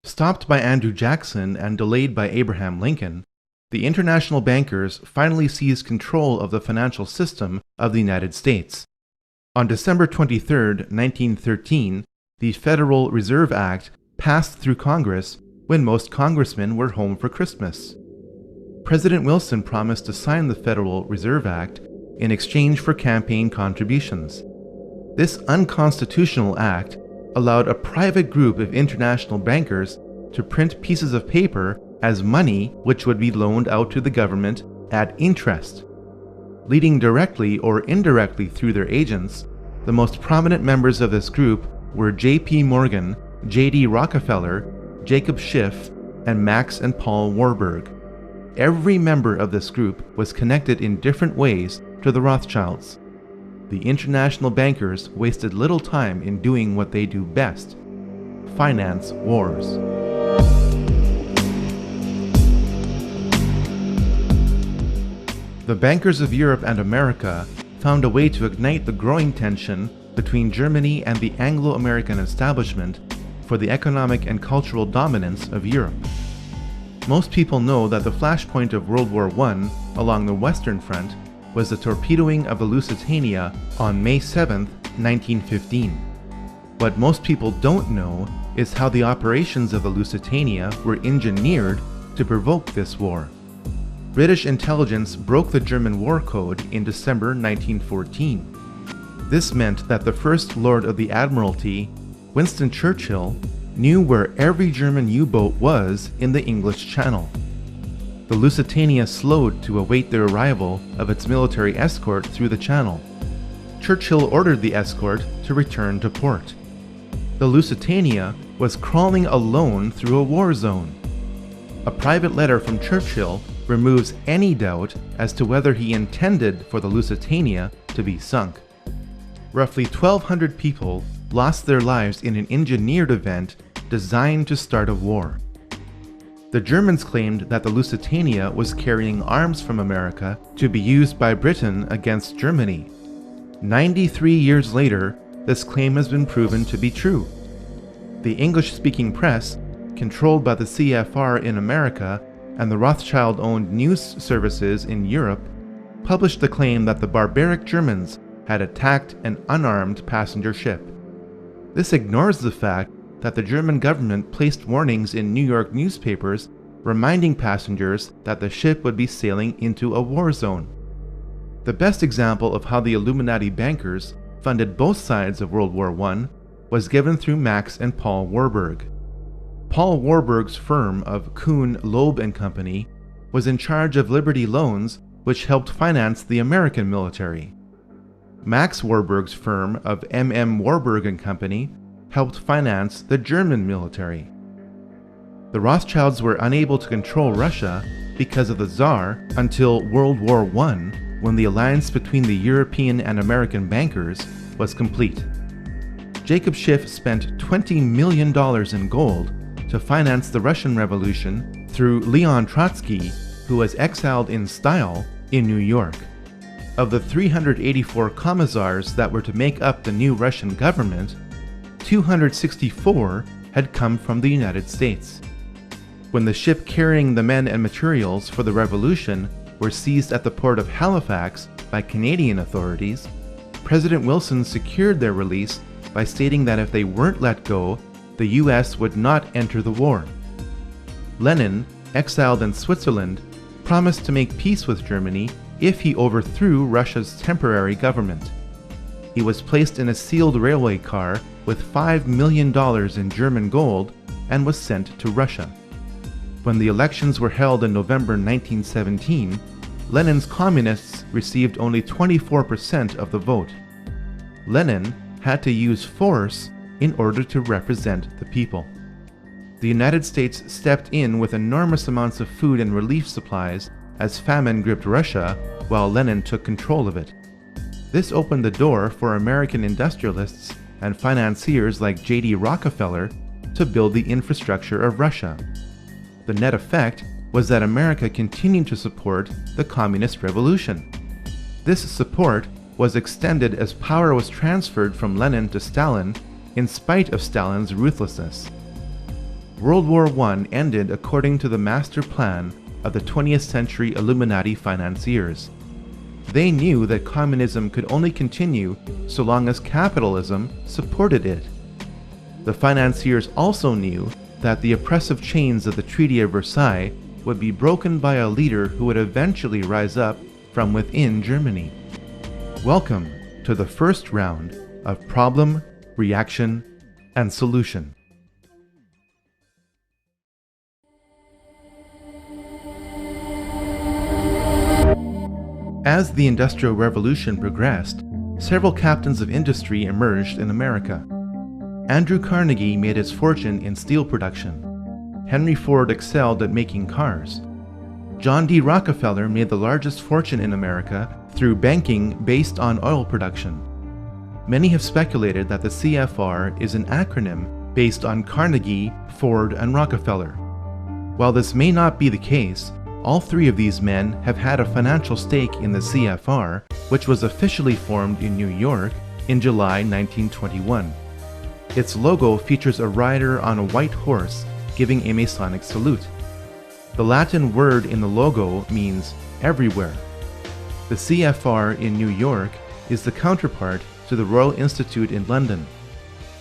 [SPEAKER 11] Stopped by Andrew Jackson and delayed by Abraham Lincoln, the international bankers finally seized control of the financial system of the United States. On December 23, 1913, the Federal Reserve Act passed through Congress when most congressmen were home for Christmas. President Wilson promised to sign the Federal Reserve Act in exchange for campaign contributions. This unconstitutional act allowed a private group of international bankers to print pieces of paper as money which would be loaned out to the government at interest. Leading directly or indirectly through their agents, the most prominent members of this group were J.P. Morgan, J.D. Rockefeller, Jacob Schiff, and Max and Paul Warburg. Every member of this group was connected in different ways to the Rothschilds. The international bankers wasted little time in doing what they do best: finance wars. The bankers of Europe and America found a way to ignite the growing tension between Germany and the Anglo-American establishment for the economic and cultural dominance of Europe. Most people know that the flashpoint of World War I along the Western Front was the torpedoing of the Lusitania on May 7, 1915. What most people don't know is how the operations of the Lusitania were engineered to provoke this war. British intelligence broke the German war code in December 1914. This meant that the First Lord of the Admiralty, Winston Churchill, knew where every German U-boat was in the English Channel. The Lusitania slowed to await the arrival of its military escort through the channel. Churchill ordered the escort to return to port. The Lusitania was crawling alone through a war zone. A private letter from Churchill removes any doubt as to whether he intended for the Lusitania to be sunk. Roughly 1,200 people lost their lives in an engineered event designed to start a war. The Germans claimed that the Lusitania was carrying arms from America to be used by Britain against Germany. 93 years later, this claim has been proven to be true. The English-speaking press, controlled by the CFR in America and the Rothschild-owned news services in Europe, published the claim that the barbaric Germans had attacked an unarmed passenger ship. This ignores the fact that the German government placed warnings in New York newspapers reminding passengers that the ship would be sailing into a war zone. The best example of how the Illuminati bankers funded both sides of World War I was given through Max and Paul Warburg. Paul Warburg's firm of Kuhn, Loeb & Company was in charge of Liberty Loans, which helped finance the American military. Max Warburg's firm of M.M. Warburg & Company helped finance the German military. The Rothschilds were unable to control Russia because of the Tsar until World War I, when the alliance between the European and American bankers was complete. Jacob Schiff spent $20 million in gold to finance the Russian Revolution through Leon Trotsky, who was exiled in style in New York. Of the 384 commissars that were to make up the new Russian government, 264 had come from the United States. When the ship carrying the men and materials for the revolution were seized at the port of Halifax by Canadian authorities, President Wilson secured their release by stating that if they weren't let go, the US would not enter the war. Lenin, exiled in Switzerland, promised to make peace with Germany if he overthrew Russia's temporary government. He was placed in a sealed railway car with $5 million in German gold and was sent to Russia. When the elections were held in November 1917, Lenin's communists received only 24% of the vote. Lenin had to use force in order to represent the people. The United States stepped in with enormous amounts of food and relief supplies as famine gripped Russia while Lenin took control of it. This opened the door for American industrialists and financiers like J.D. Rockefeller to build the infrastructure of Russia. The net effect was that America continued to support the Communist Revolution. This support was extended as power was transferred from Lenin to Stalin in spite of Stalin's ruthlessness. World War I ended according to the master plan of the 20th century Illuminati financiers. They knew that communism could only continue so long as capitalism supported it. The financiers also knew that the oppressive chains of the Treaty of Versailles would be broken by a leader who would eventually rise up from within Germany. Welcome to the first round of Problem, Reaction, and Solution. As the Industrial Revolution progressed, several captains of industry emerged in America. Andrew Carnegie made his fortune in steel production. Henry Ford excelled at making cars. John D. Rockefeller made the largest fortune in America through banking based on oil production. Many have speculated that the CFR is an acronym based on Carnegie, Ford, and Rockefeller. While this may not be the case, all three of these men have had a financial stake in the CFR, which was officially formed in New York in July 1921. Its logo features a rider on a white horse giving a Masonic salute. The Latin word in the logo means everywhere. The CFR in New York is the counterpart to the Royal Institute in London.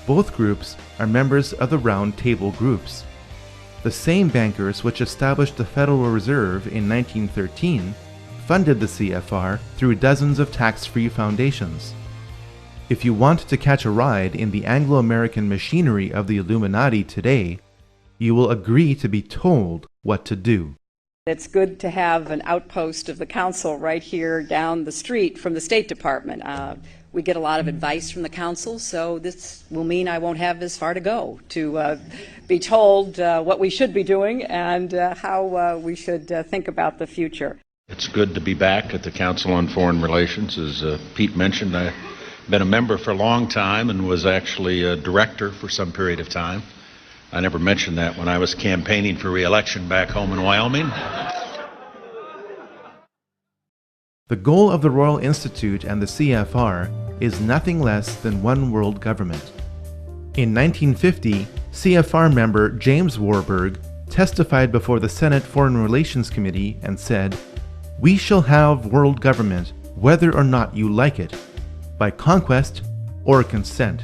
[SPEAKER 11] Both groups are members of the Round Table groups. The same bankers which established the Federal Reserve in 1913 funded the CFR through dozens of tax-free foundations. If you want to catch a ride in the Anglo-American machinery of the Illuminati today, you will agree to be told what to do.
[SPEAKER 15] It's good to have an outpost of the council right here down the street from the State Department. We get a lot of advice from the council, so this will mean I won't have as far to go to be told what we should be doing and how we should think about the future.
[SPEAKER 16] It's good to be back at the Council on Foreign Relations. As Pete mentioned, I've been a member for a long time and was actually a director for some period of time. I never mentioned that when I was campaigning for re-election back home in Wyoming.
[SPEAKER 11] The goal of the Royal Institute and the CFR is nothing less than one world government. In 1950, CFR member James Warburg testified before the Senate Foreign Relations Committee and said, "We shall have world government whether or not you like it, by conquest or consent."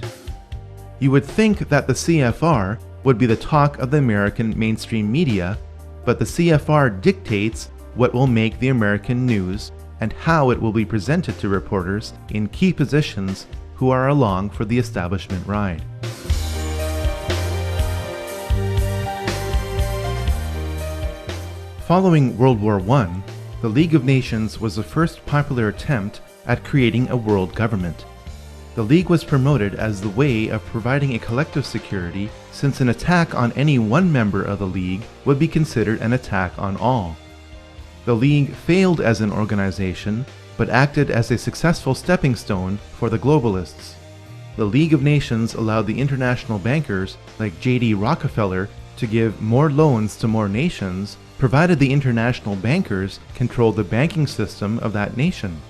[SPEAKER 11] You would think that the CFR would be the talk of the American mainstream media, but the CFR dictates what will make the American news and how it will be presented to reporters in key positions who are along for the establishment ride. Following World War I, the League of Nations was the first popular attempt at creating a world government. The League was promoted as the way of providing a collective security, since an attack on any one member of the League would be considered an attack on all. The League failed as an organization, but acted as a successful stepping stone for the globalists. The League of Nations allowed the international bankers like J.D. Rockefeller to give more loans to more nations, provided the international bankers controlled the banking system of that nation.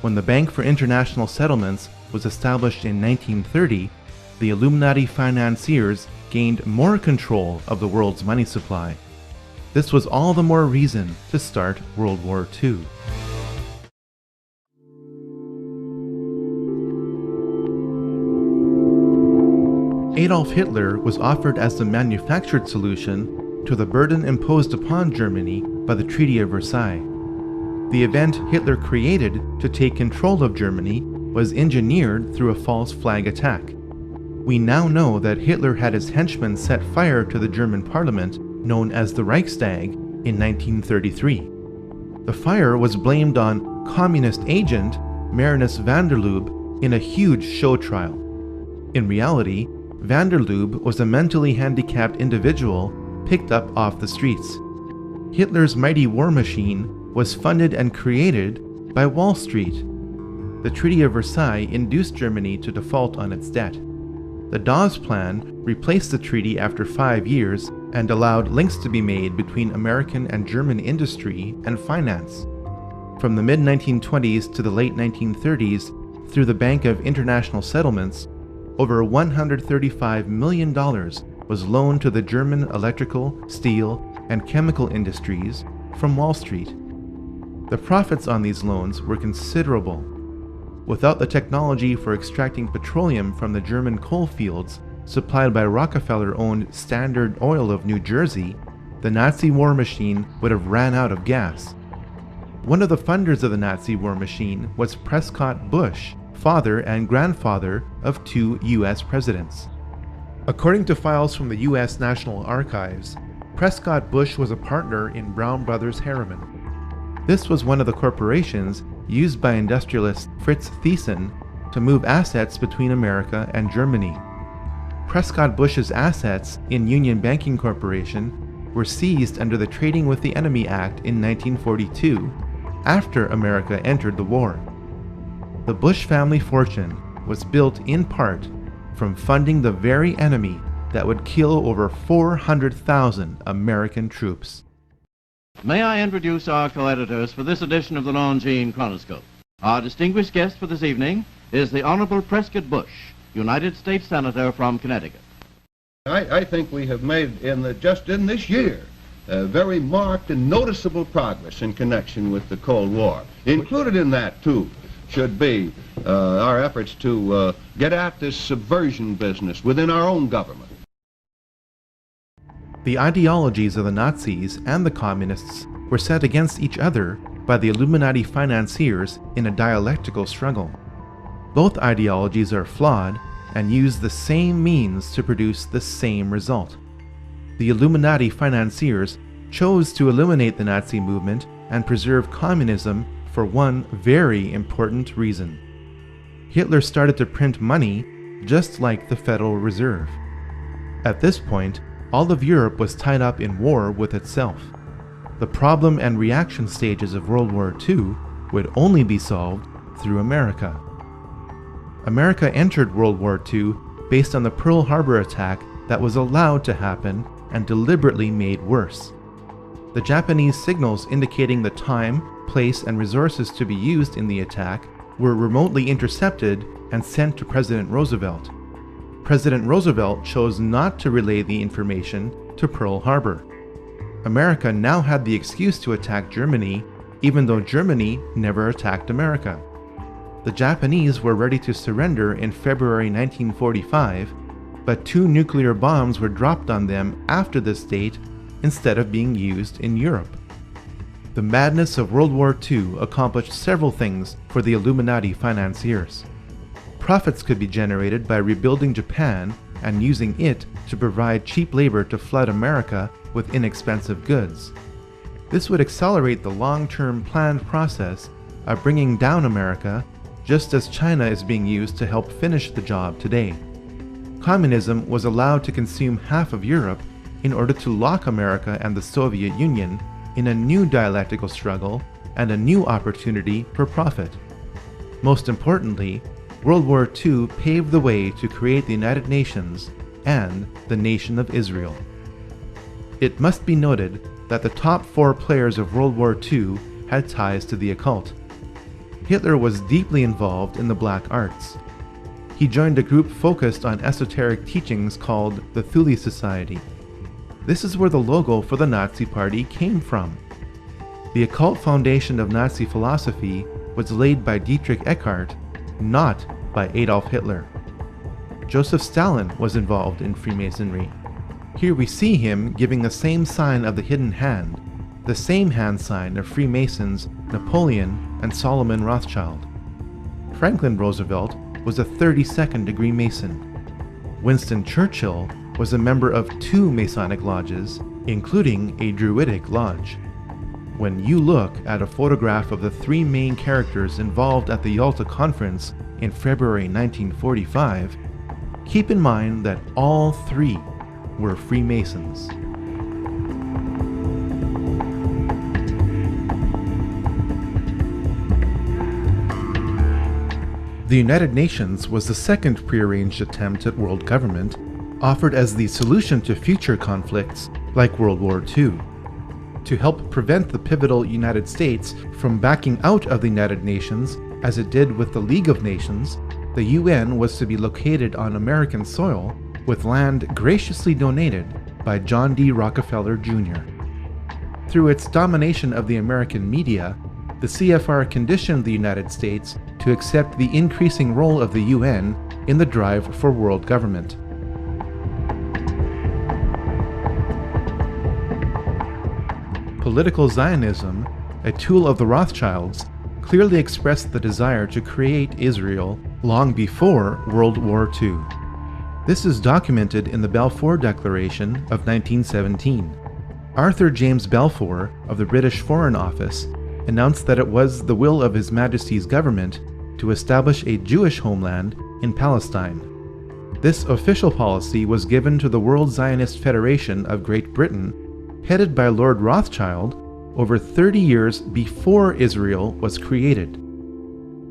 [SPEAKER 11] When the Bank for International Settlements was established in 1930, the Illuminati financiers gained more control of the world's money supply. This was all the more reason to start World War II. Adolf Hitler was offered as the manufactured solution to the burden imposed upon Germany by the Treaty of Versailles. The event Hitler created to take control of Germany was engineered through a false flag attack. We now know that Hitler had his henchmen set fire to the German parliament, known as the Reichstag, in 1933. The fire was blamed on communist agent Marinus van der Lubbe in a huge show trial. In reality, van der Lubbe was a mentally handicapped individual picked up off the streets. Hitler's mighty war machine was funded and created by Wall Street. The Treaty of Versailles induced Germany to default on its debt. The Dawes Plan replaced the treaty after 5 years and allowed links to be made between American and German industry and finance. From the mid-1920s to the late 1930s, through the Bank of International Settlements, over $135 million was loaned to the German electrical, steel, and chemical industries from Wall Street. The profits on these loans were considerable. Without the technology for extracting petroleum from the German coal fields supplied by Rockefeller-owned Standard Oil of New Jersey, the Nazi war machine would have ran out of gas. One of the funders of the Nazi war machine was Prescott Bush, father and grandfather of 2 U.S. presidents. According to files from the U.S. National Archives, Prescott Bush was a partner in Brown Brothers Harriman. This was one of the corporations used by industrialist Fritz Thyssen to move assets between America and Germany. Prescott Bush's assets in Union Banking Corporation were seized under the Trading with the Enemy Act in 1942, after America entered the war. The Bush family fortune was built in part from funding the very enemy that would kill over 400,000 American troops.
[SPEAKER 17] May I introduce our co-editors for this edition of the Longines Chronoscope. Our distinguished guest for this evening is the Honorable Prescott Bush, United States Senator from Connecticut.
[SPEAKER 18] I think we have made, just in this year, very marked and noticeable progress in connection with the Cold War. Included in that, too, should be our efforts to get at this subversion business within our own government.
[SPEAKER 11] The ideologies of the Nazis and the Communists were set against each other by the Illuminati financiers in a dialectical struggle. Both ideologies are flawed and use the same means to produce the same result. The Illuminati financiers chose to eliminate the Nazi movement and preserve communism for one very important reason. Hitler started to print money just like the Federal Reserve. At this point, all of Europe was tied up in war with itself. The problem and reaction stages of World War II would only be solved through America. America entered World War II based on the Pearl Harbor attack that was allowed to happen and deliberately made worse. The Japanese signals indicating the time, place, and resources to be used in the attack were remotely intercepted and sent to President Roosevelt. President Roosevelt chose not to relay the information to Pearl Harbor. America now had the excuse to attack Germany, even though Germany never attacked America. The Japanese were ready to surrender in February 1945, but 2 nuclear bombs were dropped on them after this date instead of being used in Europe. The madness of World War II accomplished several things for the Illuminati financiers. Profits could be generated by rebuilding Japan and using it to provide cheap labor to flood America with inexpensive goods. This would accelerate the long-term planned process of bringing down America, just as China is being used to help finish the job today. Communism was allowed to consume half of Europe in order to lock America and the Soviet Union in a new dialectical struggle and a new opportunity for profit. Most importantly, World War II paved the way to create the United Nations and the Nation of Israel. It must be noted that the top 4 players of World War II had ties to the occult. Hitler was deeply involved in the black arts. He joined a group focused on esoteric teachings called the Thule Society. This is where the logo for the Nazi Party came from. The occult foundation of Nazi philosophy was laid by Dietrich Eckart, not by Adolf Hitler. Joseph Stalin was involved in Freemasonry. Here we see him giving the same sign of the hidden hand, the same hand sign of Freemasons Napoleon and Solomon Rothschild. Franklin Roosevelt was a 32nd degree Mason. Winston Churchill was a member of 2 Masonic lodges, including a Druidic lodge. When you look at a photograph of the 3 main characters involved at the Yalta Conference in February 1945, keep in mind that all 3 were Freemasons. The United Nations was the second prearranged attempt at world government, offered as the solution to future conflicts like World War II. To help prevent the pivotal United States from backing out of the United Nations, as it did with the League of Nations, the UN was to be located on American soil with land graciously donated by John D. Rockefeller Jr. Through its domination of the American media, the CFR conditioned the United States to accept the increasing role of the UN in the drive for world government. Political Zionism, a tool of the Rothschilds, clearly expressed the desire to create Israel long before World War II. This is documented in the Balfour Declaration of 1917. Arthur James Balfour of the British Foreign Office announced that it was the will of His Majesty's government to establish a Jewish homeland in Palestine. This official policy was given to the World Zionist Federation of Great Britain, headed by Lord Rothschild, over 30 years before Israel was created.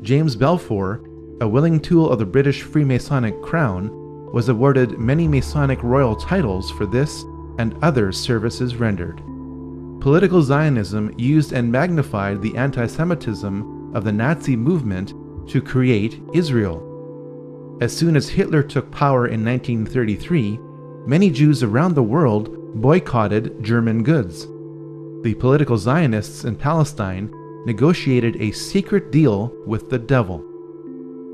[SPEAKER 11] James Balfour, a willing tool of the British Freemasonic crown, was awarded many Masonic royal titles for this and other services rendered. Political Zionism used and magnified the anti-Semitism of the Nazi movement to create Israel. As soon as Hitler took power in 1933, many Jews around the world boycotted German goods. The political Zionists in Palestine negotiated a secret deal with the devil.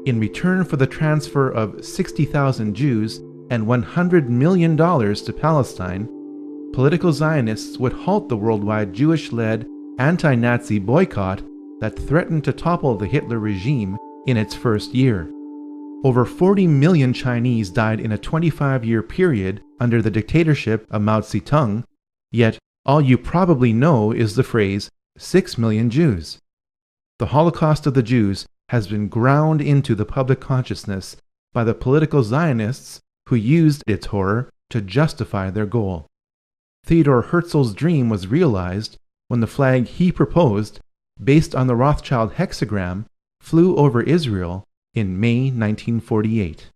[SPEAKER 11] In return for the transfer of 60,000 Jews and $100 million to Palestine, political Zionists would halt the worldwide Jewish-led anti-Nazi boycott that threatened to topple the Hitler regime in its first year. Over 40 million Chinese died in a 25-year period under the dictatorship of Mao Zedong, yet all you probably know is the phrase 6 million Jews. The Holocaust of the Jews has been ground into the public consciousness by the political Zionists who used its horror to justify their goal. Theodor Herzl's dream was realized when the flag he proposed, based on the Rothschild hexagram, flew over Israel in May 1948.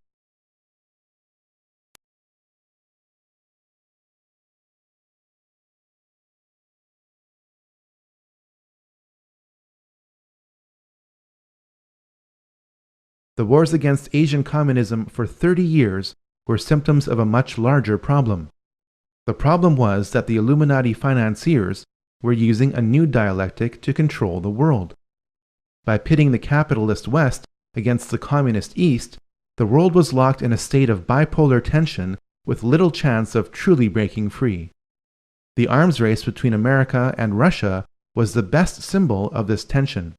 [SPEAKER 11] The wars against Asian communism for 30 years were symptoms of a much larger problem. The problem was that the Illuminati financiers were using a new dialectic to control the world. By pitting the capitalist West against the communist East, the world was locked in a state of bipolar tension with little chance of truly breaking free. The arms race between America and Russia was the best symbol of this tension.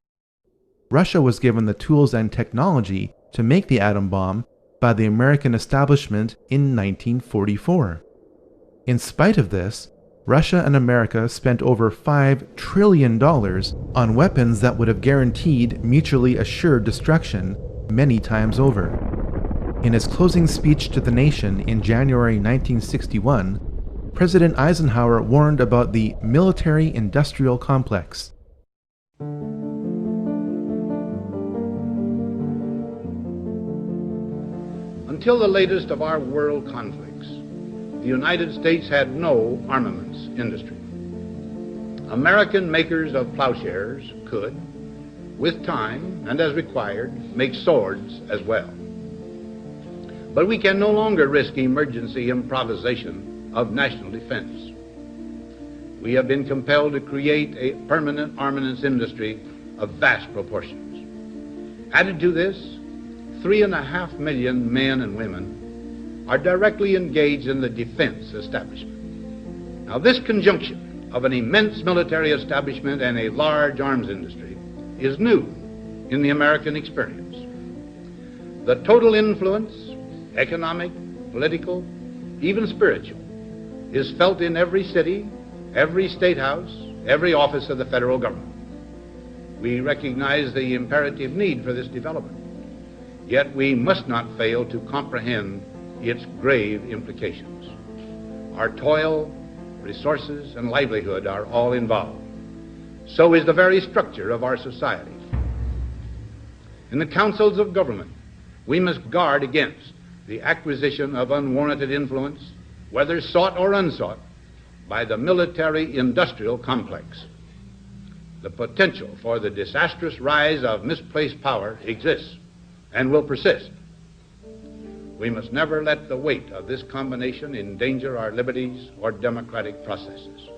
[SPEAKER 11] Russia was given the tools and technology to make the atom bomb by the American establishment in 1944. In spite of this, Russia and America spent over $5 trillion on weapons that would have guaranteed mutually assured destruction many times over. In his closing speech to the nation in January 1961, President Eisenhower warned about the military-industrial complex.
[SPEAKER 19] Until the latest of our world conflicts, the United States had no armaments industry. American makers of plowshares could, with time and as required, make swords as well. But we can no longer risk emergency improvisation of national defense. We have been compelled to create a permanent armaments industry of vast proportions. Added to this, 3.5 million men and women are directly engaged in the defense establishment. Now, this conjunction of an immense military establishment and a large arms industry is new in the American experience. The total influence, economic, political, even spiritual, is felt in every city, every state house, every office of the federal government. We recognize the imperative need for this development, yet we must not fail to comprehend its grave implications. Our toil, resources, and livelihood are all involved. So is the very structure of our society. In the councils of government, we must guard against the acquisition of unwarranted influence, whether sought or unsought, by the military-industrial complex. The potential for the disastrous rise of misplaced power exists and will persist. We must never let the weight of this combination endanger our liberties or democratic processes.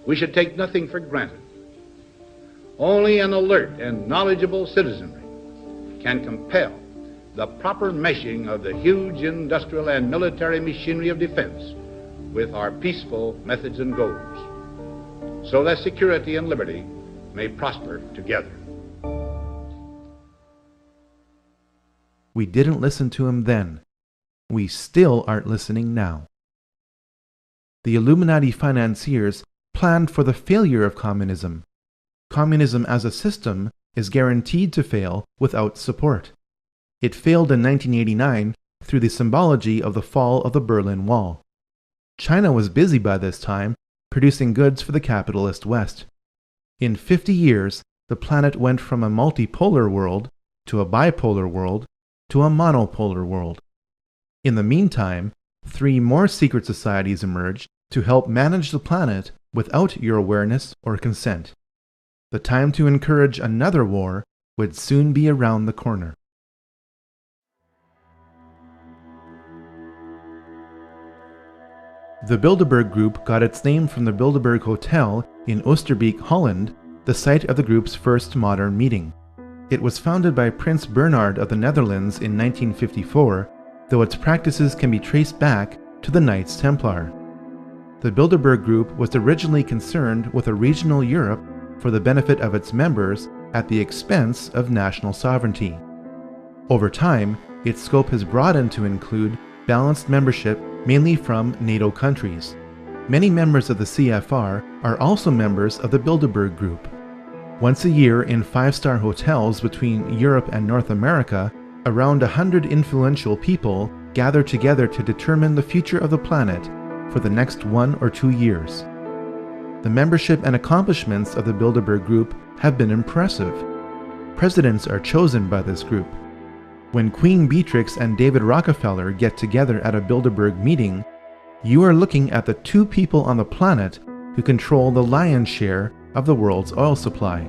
[SPEAKER 19] We should take nothing for granted. Only an alert and knowledgeable citizenry can compel the proper meshing of the huge industrial and military machinery of defense with our peaceful methods and goals, so that security and liberty may prosper together.
[SPEAKER 11] We didn't listen to him then. We still aren't listening now. The Illuminati financiers planned for the failure of communism. Communism as a system is guaranteed to fail without support. It failed in 1989 through the symbology of the fall of the Berlin Wall. China was busy by this time producing goods for the capitalist West. In 50 years, the planet went from a multipolar world to a bipolar world to a monopolar world. In the meantime, 3 more secret societies emerged to help manage the planet without your awareness or consent. The time to encourage another war would soon be around the corner. The Bilderberg Group got its name from the Bilderberg Hotel in Oosterbeek, Holland, the site of the group's first modern meeting. It was founded by Prince Bernhard of the Netherlands in 1954, though its practices can be traced back to the Knights Templar. The Bilderberg Group was originally concerned with a regional Europe for the benefit of its members at the expense of national sovereignty. Over time, its scope has broadened to include balanced membership mainly from NATO countries. Many members of the CFR are also members of the Bilderberg Group. Once a year in 5-star hotels between Europe and North America, around 100 influential people gather together to determine the future of the planet for the next 1 or 2 years. The membership and accomplishments of the Bilderberg Group have been impressive. Presidents are chosen by this group. When Queen Beatrix and David Rockefeller get together at a Bilderberg meeting, you are looking at the 2 people on the planet who control the lion's share of the world's oil supply.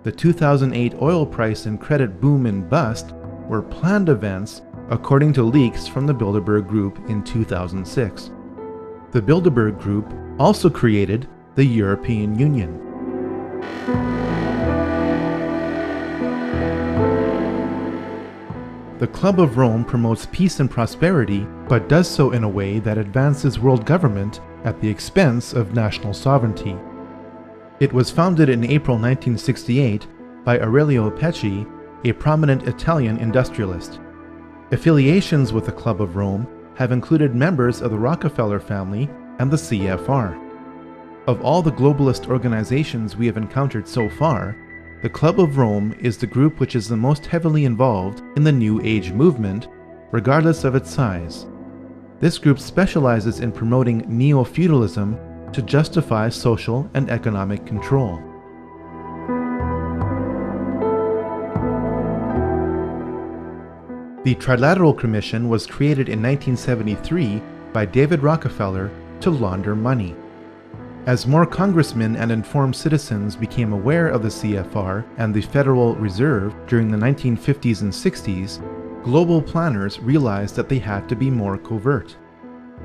[SPEAKER 11] The 2008 oil price and credit boom and bust were planned events according to leaks from the Bilderberg Group in 2006. The Bilderberg Group also created the European Union. The Club of Rome promotes peace and prosperity, but does so in a way that advances world government at the expense of national sovereignty. It was founded in April 1968 by Aurelio Pecci, a prominent Italian industrialist. Affiliations with the Club of Rome have included members of the Rockefeller family and the CFR. Of all the globalist organizations we have encountered so far, the Club of Rome is the group which is the most heavily involved in the New Age movement, regardless of its size. This group specializes in promoting neo-feudalism to justify social and economic control. The Trilateral Commission was created in 1973 by David Rockefeller to launder money. As more congressmen and informed citizens became aware of the CFR and the Federal Reserve during the 1950s and 60s, global planners realized that they had to be more covert.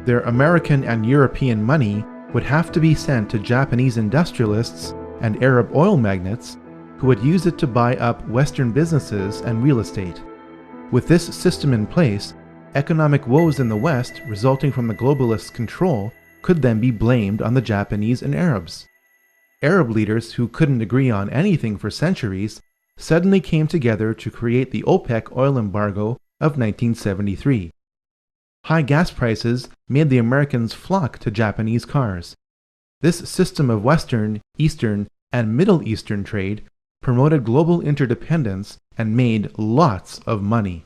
[SPEAKER 11] Their American and European money would have to be sent to Japanese industrialists and Arab oil magnates who would use it to buy up Western businesses and real estate. With this system in place, economic woes in the West resulting from the globalists' control could then be blamed on the Japanese and Arabs. Arab leaders who couldn't agree on anything for centuries suddenly came together to create the OPEC oil embargo of 1973. High gas prices made the Americans flock to Japanese cars. This system of Western, Eastern, and Middle Eastern trade promoted global interdependence and made lots of money.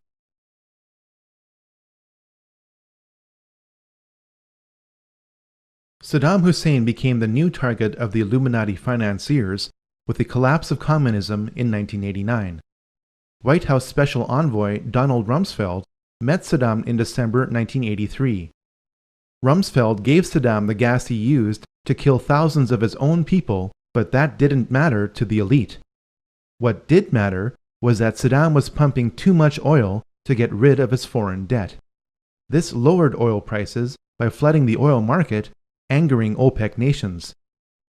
[SPEAKER 11] Saddam Hussein became the new target of the Illuminati financiers with the collapse of communism in 1989. White House Special Envoy Donald Rumsfeld met Saddam in December 1983. Rumsfeld gave Saddam the gas he used to kill thousands of his own people, but that didn't matter to the elite. What did matter was that Saddam was pumping too much oil to get rid of his foreign debt. This lowered oil prices by flooding the oil market, angering OPEC nations.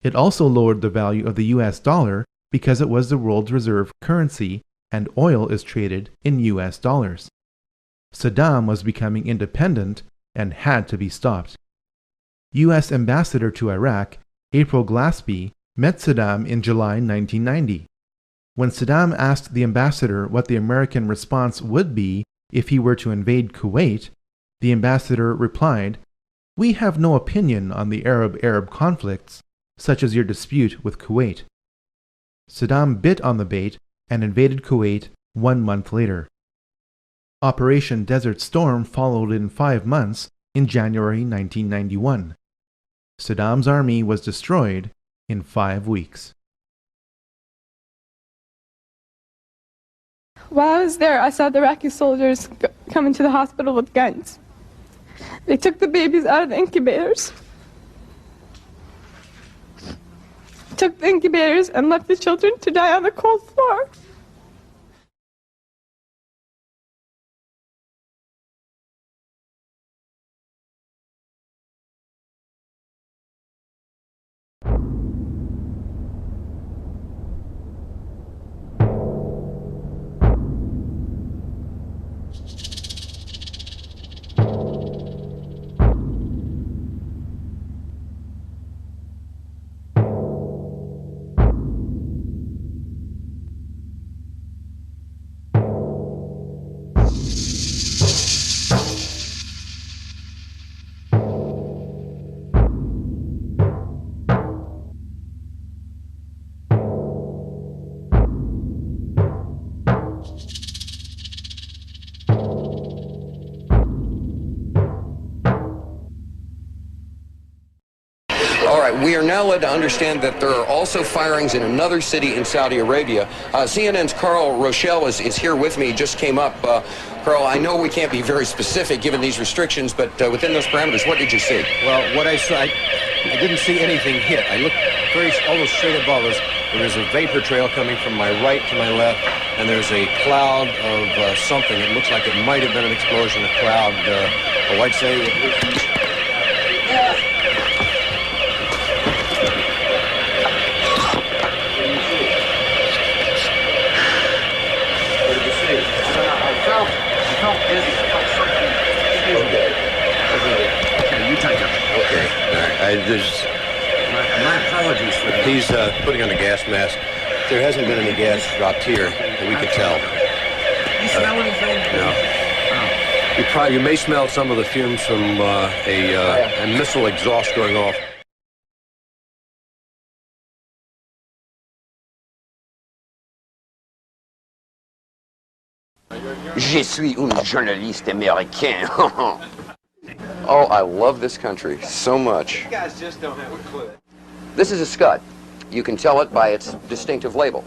[SPEAKER 11] It also lowered the value of the US dollar because it was the world's reserve currency and oil is traded in US dollars. Saddam was becoming independent and had to be stopped. U.S. Ambassador to Iraq, April Glaspie, met Saddam in July 1990. When Saddam asked the ambassador what the American response would be if he were to invade Kuwait, the ambassador replied, "We have no opinion on the Arab-Arab conflicts, such as your dispute with Kuwait." Saddam bit on the bait and invaded Kuwait 1 month later. Operation Desert Storm followed in 5 months in January 1991. Saddam's army was destroyed in 5 weeks.
[SPEAKER 20] While I was there, I saw the Iraqi soldiers come into the hospital with guns. They took the babies out of the incubators, and left the children to die on the cold floor.
[SPEAKER 21] We are now led to understand that there are also firings in another city in Saudi Arabia. CNN's Carl Rochelle is here with me, just came up. Carl, I know we can't be very specific given these restrictions, but within those parameters, what did you see?
[SPEAKER 22] Well, what I saw, I didn't see anything hit. I looked almost straight above us. There is a vapor trail coming from my right to my left, and there's a cloud of something. It looks like it might have been an explosion, a cloud. I'd say... My apologies for that. He's putting on a gas mask. There hasn't been any gas dropped here that we could tell. You smell anything? No. You may smell some of the fumes from a missile exhaust going off.
[SPEAKER 21] Je suis un journaliste américain. Oh, I love this country so much.
[SPEAKER 22] You guys just don't have a clue.
[SPEAKER 21] This is a Scud. You can tell it by its distinctive label.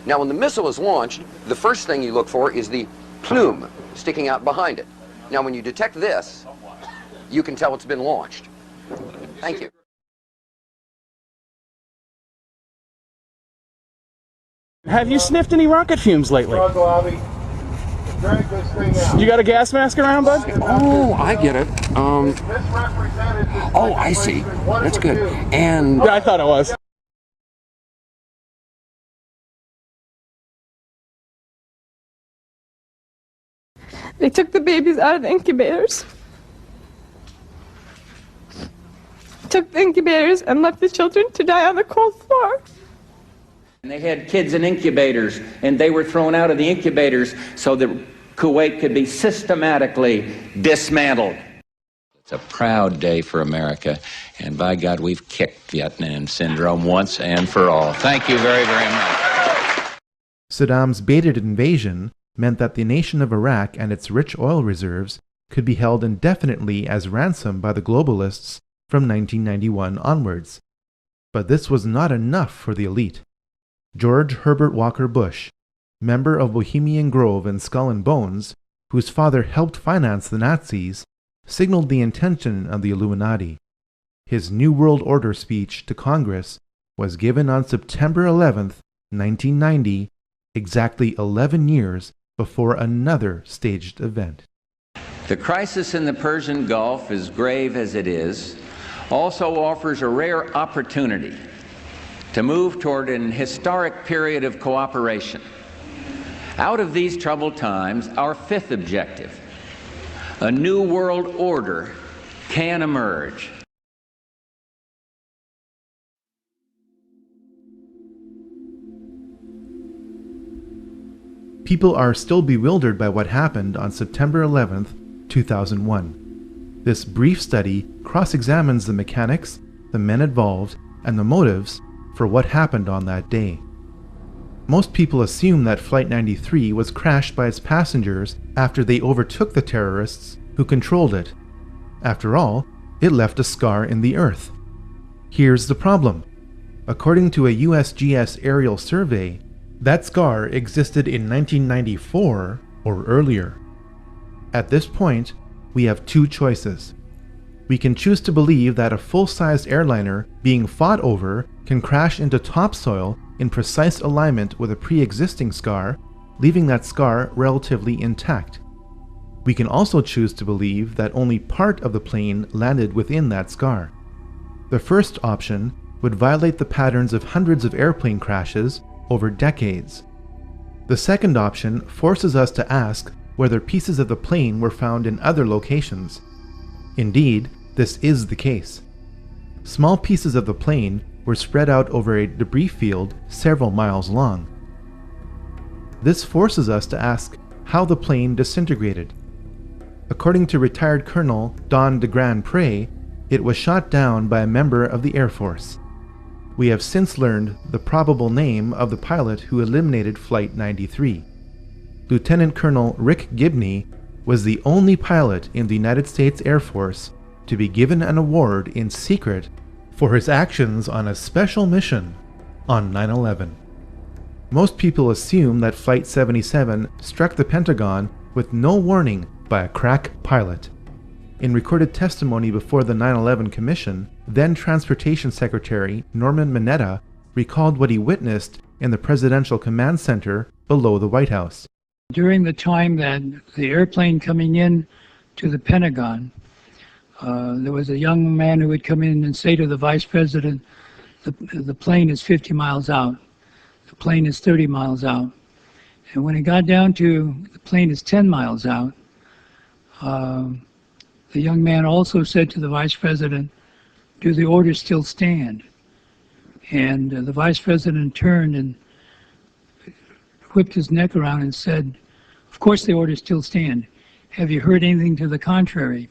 [SPEAKER 21] Now, when the missile is launched, the first thing you look for is the plume sticking out behind it. Now, when you detect this, you can tell it's been launched. Thank you.
[SPEAKER 23] Have you sniffed any rocket fumes lately? You got a gas mask around, bud?
[SPEAKER 21] Oh, I get it. Oh, I see. That's good. And
[SPEAKER 23] yeah, I thought it was.
[SPEAKER 20] They took the babies out of the incubators, took the incubators and left the children to die on the cold floor.
[SPEAKER 1] And they had kids in incubators, and they were thrown out of the incubators so that Kuwait could be systematically dismantled. It's a proud day for America, and by God, we've kicked Vietnam syndrome once and for all. Thank you very, very much.
[SPEAKER 11] Saddam's baited invasion meant that the nation of Iraq and its rich oil reserves could be held indefinitely as ransom by the globalists from 1991 onwards. But this was not enough for the elite. George Herbert Walker Bush, member of Bohemian Grove and Skull and Bones, whose father helped finance the Nazis, signaled the intention of the Illuminati. His New World Order speech to Congress was given on September 11th, 1990, exactly 11 years before another staged event.
[SPEAKER 1] The crisis in the Persian Gulf, as grave as it is, also offers a rare opportunity to move toward an historic period of cooperation. Out of these troubled times, our fifth objective, a new world order, can emerge.
[SPEAKER 11] People are still bewildered by what happened on September 11th, 2001. This brief study cross-examines the mechanics, the men involved, and the motives for what happened on that day. Most people assume that Flight 93 was crashed by its passengers after they overtook the terrorists who controlled it. After all, it left a scar in the earth. Here's the problem. According to a USGS aerial survey, that scar existed in 1994 or earlier. At this point, we have two choices. We can choose to believe that a full-sized airliner being fought over can crash into topsoil in precise alignment with a pre-existing scar, leaving that scar relatively intact. We can also choose to believe that only part of the plane landed within that scar. The first option would violate the patterns of hundreds of airplane crashes over decades. The second option forces us to ask whether pieces of the plane were found in other locations. Indeed, this is the case. Small pieces of the plane were spread out over a debris field several miles long. This forces us to ask how the plane disintegrated. According to retired Colonel Don DeGrand-Pré, it was shot down by a member of the Air Force. We have since learned the probable name of the pilot who eliminated Flight 93. Lieutenant Colonel Rick Gibney was the only pilot in the United States Air Force to be given an award in secret for his actions on a special mission on 9/11. Most people assume that Flight 77 struck the Pentagon with no warning by a crack pilot. In recorded testimony before the 9/11 Commission, then Transportation Secretary Norman Mineta recalled what he witnessed in the Presidential Command Center below the White House.
[SPEAKER 2] During the time that the airplane coming in to the Pentagon, there was a young man who would come in and say to the Vice President, the plane is 50 miles out, the plane is 30 miles out. And when it got down to the plane is 10 miles out, the young man also said to the Vice President, do the orders still stand? And the Vice President turned and whipped his neck around and said, of course the orders still stand. Have you heard anything to the contrary?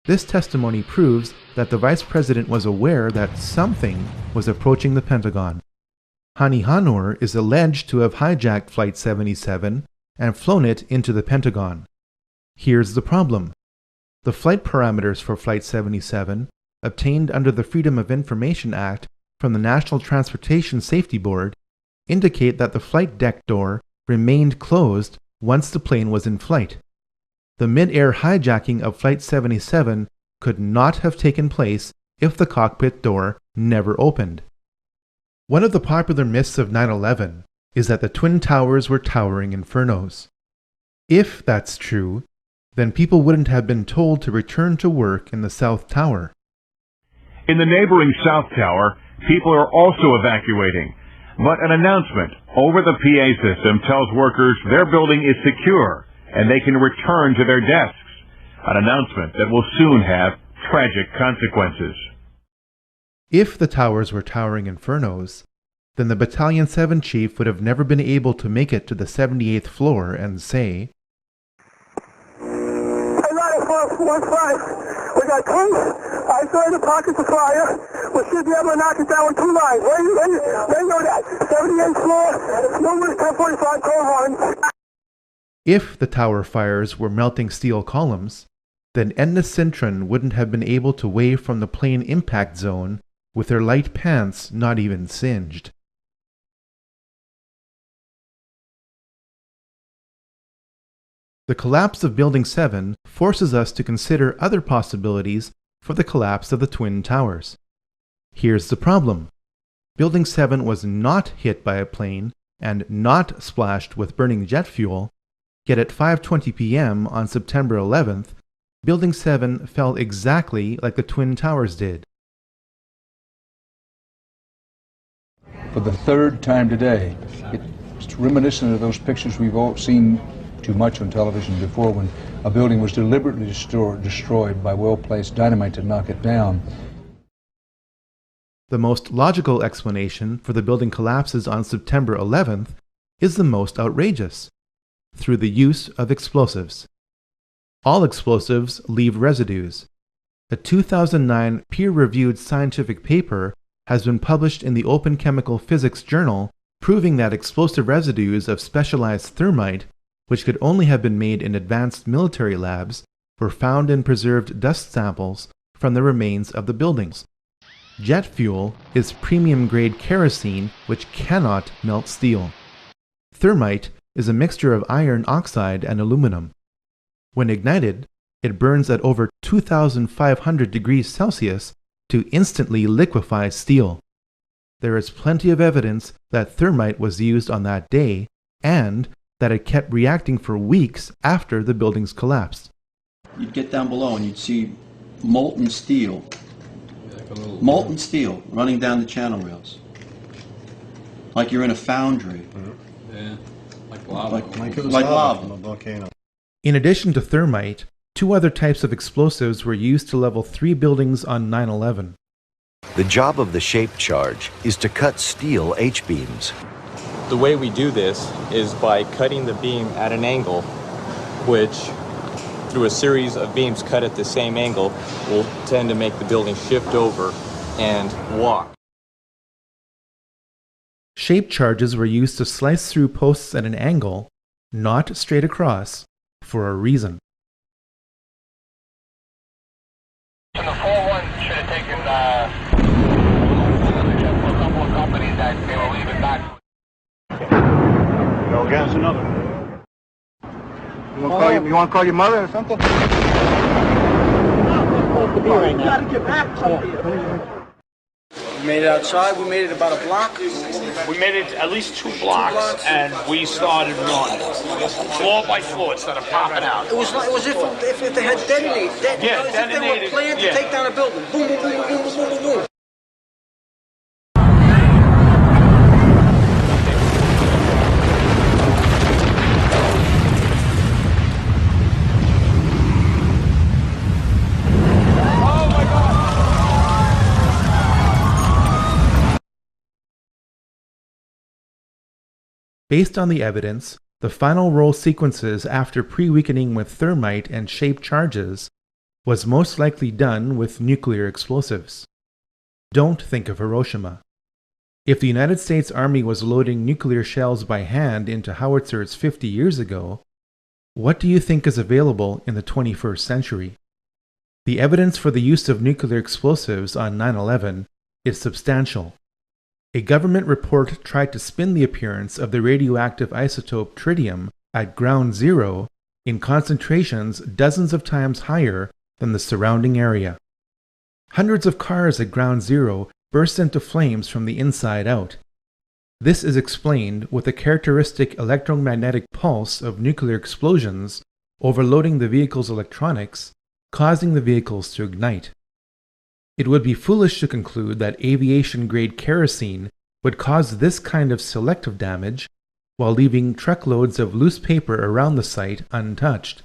[SPEAKER 11] This testimony proves that the Vice President was aware that something was approaching the Pentagon. Hani Hannour is alleged to have hijacked Flight 77 and flown it into the Pentagon. Here's the problem. The flight parameters for Flight 77, obtained under the Freedom of Information Act from the National Transportation Safety Board, indicate that the flight deck door remained closed once the plane was in flight. The mid-air hijacking of Flight 77 could not have taken place if the cockpit door never opened. One of the popular myths of 9/11 is that the Twin Towers were towering infernos. If that's true, then people wouldn't have been told to return to work in the South Tower.
[SPEAKER 3] In the neighboring South Tower, people are also evacuating, but an announcement over the PA system tells workers their building is secure and they can return to their desks, an announcement that will soon have tragic consequences.
[SPEAKER 11] If the towers were towering infernos, then the Battalion 7 chief would have never been able to make it to the 78th floor and say,
[SPEAKER 4] Hey, Ladder 415, we got twins. I saw in the pockets of fire. We should be able to knock it down with 2 lines. Where you know that? 78th floor, number 1045, call 1.
[SPEAKER 11] If the tower fires were melting steel columns, then Edna Sintron wouldn't have been able to wave from the plane impact zone with her light pants not even singed. The collapse of Building 7 forces us to consider other possibilities for the collapse of the Twin Towers. Here's the problem. Building 7 was not hit by a plane and not splashed with burning jet fuel, yet at 5:20 p.m. on September 11th, Building 7 fell exactly like the Twin Towers did.
[SPEAKER 5] For the third time today, it's reminiscent of those pictures we've all seen too much on television before, when a building was deliberately destroyed by well-placed dynamite to knock it down.
[SPEAKER 11] The most logical explanation for the building collapses on September 11th is the most outrageous: through the use of explosives. All explosives leave residues. A 2009 peer-reviewed scientific paper has been published in the Open Chemical Physics Journal proving that explosive residues of specialized thermite, which could only have been made in advanced military labs, were found in preserved dust samples from the remains of the buildings. Jet fuel is premium-grade kerosene which cannot melt steel. Thermite is a mixture of iron oxide and aluminum. When ignited, it burns at over 2,500 degrees Celsius to instantly liquefy steel. There is plenty of evidence that thermite was used on that day and that it kept reacting for weeks after the buildings collapsed.
[SPEAKER 6] You'd get down below and you'd see molten steel running down the channel rails, like you're in a foundry.
[SPEAKER 22] Yeah, like lava.
[SPEAKER 6] Like lava
[SPEAKER 22] from a volcano.
[SPEAKER 11] In addition to thermite, 2 other types of explosives were used to level 3 buildings on 9/11.
[SPEAKER 24] The job of the shape charge is to cut steel H-beams.
[SPEAKER 25] The way we do this is by cutting the beam at an angle, which, through a series of beams cut at the same angle, will tend to make the building shift over and walk.
[SPEAKER 11] Shape charges were used to slice through posts at an angle, not straight across, for a reason.
[SPEAKER 4] And the 4-1 should have taken a couple of companies that they were leaving back.
[SPEAKER 22] Go against another. You want to call your mother or something?
[SPEAKER 4] You gotta get back from here.
[SPEAKER 26] We made it outside. We made it about a block.
[SPEAKER 27] We made it at least 2 blocks, and we started running. Floor by floor, instead of popping out.
[SPEAKER 26] It was if they had detonated.
[SPEAKER 27] Yeah,
[SPEAKER 26] if they were planned to take down a building. Boom, boom, boom, boom, boom, boom, boom, boom.
[SPEAKER 11] Based on the evidence, the final roll sequences after pre-weakening with thermite and shape charges was most likely done with nuclear explosives. Don't think of Hiroshima. If the United States Army was loading nuclear shells by hand into howitzers 50 years ago, what do you think is available in the 21st century? The evidence for the use of nuclear explosives on 9/11 is substantial. A government report tried to spin the appearance of the radioactive isotope tritium at ground zero in concentrations dozens of times higher than the surrounding area. Hundreds of cars at ground zero burst into flames from the inside out. This is explained with the characteristic electromagnetic pulse of nuclear explosions overloading the vehicle's electronics, causing the vehicles to ignite. It would be foolish to conclude that aviation-grade kerosene would cause this kind of selective damage while leaving truckloads of loose paper around the site untouched.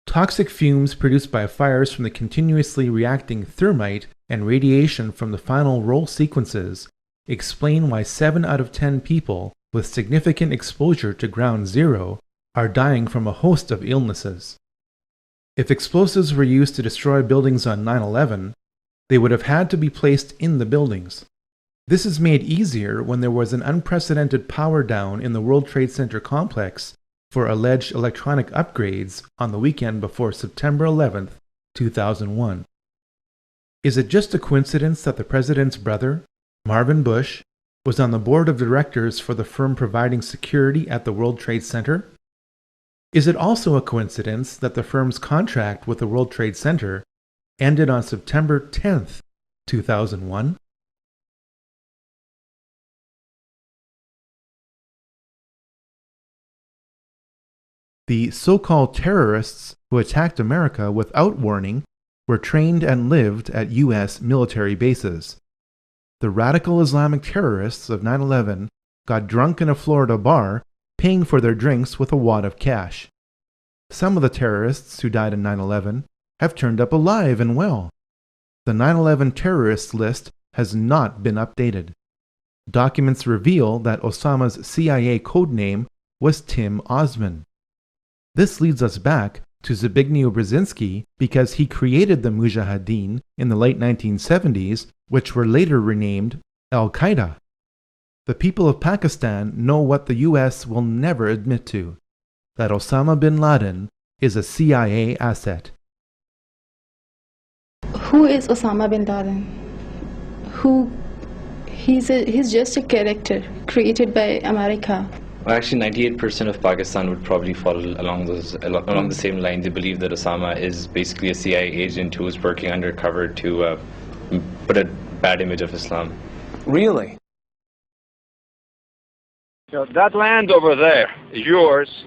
[SPEAKER 11] Toxic fumes produced by fires from the continuously reacting thermite and radiation from the final roll sequences explain why 7 out of 10 people with significant exposure to ground zero are dying from a host of illnesses. If explosives were used to destroy buildings on 9/11, they would have had to be placed in the buildings. This is made easier when there was an unprecedented power down in the World Trade Center complex for alleged electronic upgrades on the weekend before September 11, 2001. Is it just a coincidence that the president's brother, Marvin Bush, was on the board of directors for the firm providing security at the World Trade Center? Is it also a coincidence that the firm's contract with the World Trade Center ended on September 10, 2001? The so-called terrorists who attacked America without warning were trained and lived at U.S. military bases. The radical Islamic terrorists of 9/11 got drunk in a Florida bar, paying for their drinks with a wad of cash. Some of the terrorists who died in 9/11 have turned up alive and well. The 9/11 terrorist list has not been updated. Documents reveal that Osama's CIA codename was Tim Osman. This leads us back to Zbigniew Brzezinski because he created the Mujahideen in the late 1970s, which were later renamed Al-Qaeda. The people of Pakistan know what the US will never admit to, that Osama bin Laden is a CIA asset.
[SPEAKER 20] Who is Osama bin Laden? He's just a character created by America.
[SPEAKER 7] Well, actually, 98% of Pakistan would probably fall along the same line. They believe that Osama is basically a CIA agent who is working undercover to put a bad image of Islam.
[SPEAKER 23] Really?
[SPEAKER 8] You know, that land over there is yours.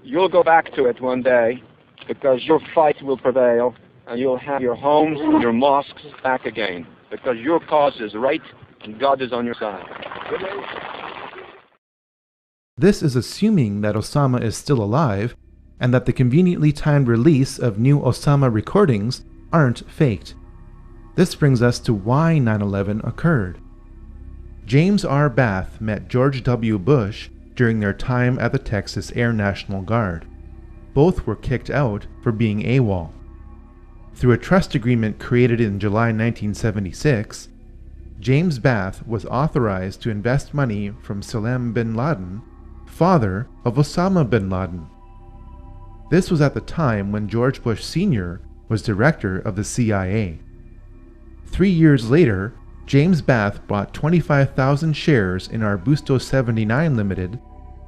[SPEAKER 8] You'll go back to it one day because your fight will prevail and you'll have your homes, your mosques back again because your cause is right and God is on your side.
[SPEAKER 11] This is assuming that Osama is still alive and that the conveniently timed release of new Osama recordings aren't faked. This brings us to why 9/11 occurred. James R. Bath met George W. Bush during their time at the Texas Air National Guard. Both were kicked out for being AWOL. Through a trust agreement created in July 1976, James Bath was authorized to invest money from Salem bin Laden, father of Osama bin Laden. This was at the time when George Bush Sr. was director of the CIA. 3 years later, James Bath bought 25,000 shares in Arbusto 79 Limited,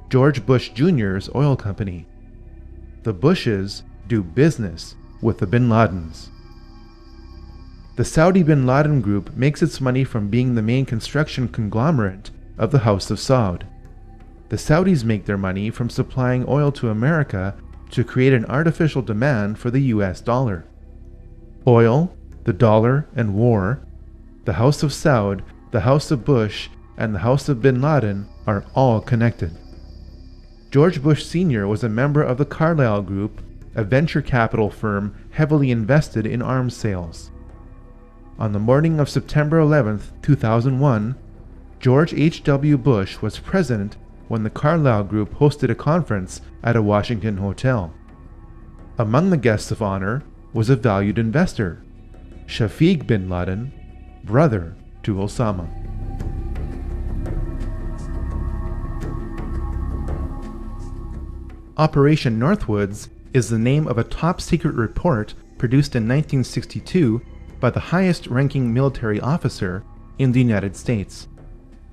[SPEAKER 11] George Bush Jr.'s oil company. The Bushes do business with the bin Ladens. The Saudi bin Laden Group makes its money from being the main construction conglomerate of the House of Saud. The Saudis make their money from supplying oil to America to create an artificial demand for the US dollar. Oil, the dollar, and war, the House of Saud, the House of Bush, and the House of bin Laden are all connected. George Bush Sr. was a member of the Carlyle Group, a venture capital firm heavily invested in arms sales. On the morning of September 11, 2001, George H.W. Bush was present when the Carlyle Group hosted a conference at a Washington hotel. Among the guests of honor was a valued investor, Shafiq bin Laden, brother to Osama. Operation Northwoods is the name of a top-secret report produced in 1962 by the highest-ranking military officer in the United States.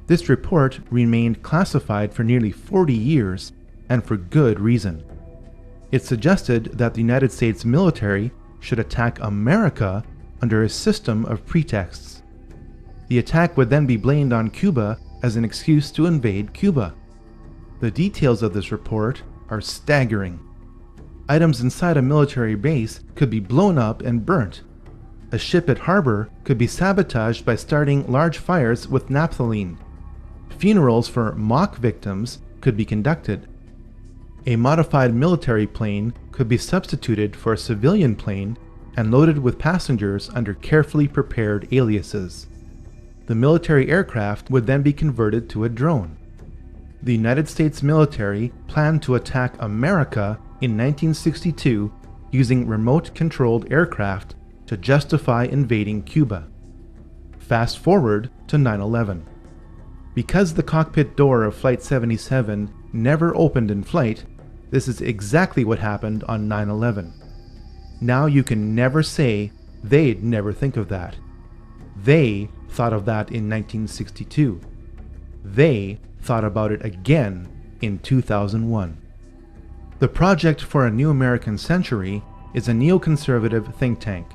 [SPEAKER 11] This report remained classified for nearly 40 years, and for good reason. It suggested that the United States military should attack America under a system of pretexts. The attack would then be blamed on Cuba as an excuse to invade Cuba. The details of this report are staggering. Items inside a military base could be blown up and burnt. A ship at harbor could be sabotaged by starting large fires with naphthalene. Funerals for mock victims could be conducted. A modified military plane could be substituted for a civilian plane and loaded with passengers under carefully prepared aliases. The military aircraft would then be converted to a drone. The United States military planned to attack America in 1962 using remote-controlled aircraft to justify invading Cuba. Fast forward to 9/11. Because the cockpit door of Flight 77 never opened in flight, this is exactly what happened on 9/11. Now you can never say they'd never think of that. They thought of that in 1962. They thought about it again in 2001. The Project for a New American Century is a neoconservative think tank.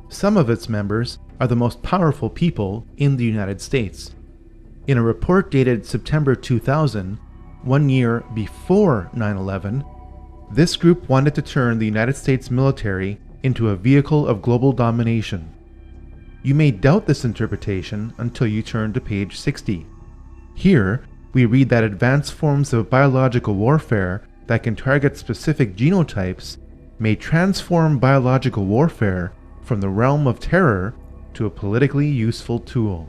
[SPEAKER 11] Some of its members are the most powerful people in the United States. In a report dated September 2000, 1 year before 9/11, this group wanted to turn the United States military into a vehicle of global domination. You may doubt this interpretation until you turn to page 60. Here, we read that advanced forms of biological warfare that can target specific genotypes may transform biological warfare from the realm of terror to a politically useful tool.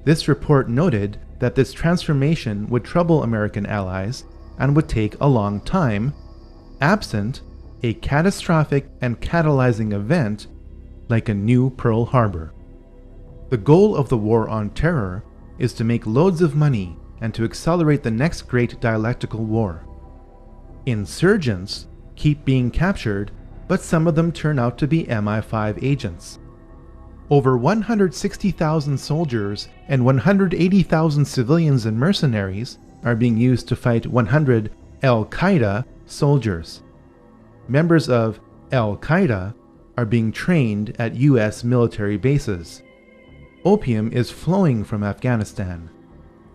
[SPEAKER 11] This report noted that this transformation would trouble American allies and would take a long time, absent a catastrophic and catalyzing event like a new Pearl Harbor. The goal of the war on terror is to make loads of money and to accelerate the next great dialectical war. Insurgents keep being captured, but some of them turn out to be MI5 agents. Over 160,000 soldiers and 180,000 civilians and mercenaries are being used to fight 100 Al-Qaeda soldiers. Members of Al-Qaeda are being trained at US military bases. Opium is flowing from Afghanistan.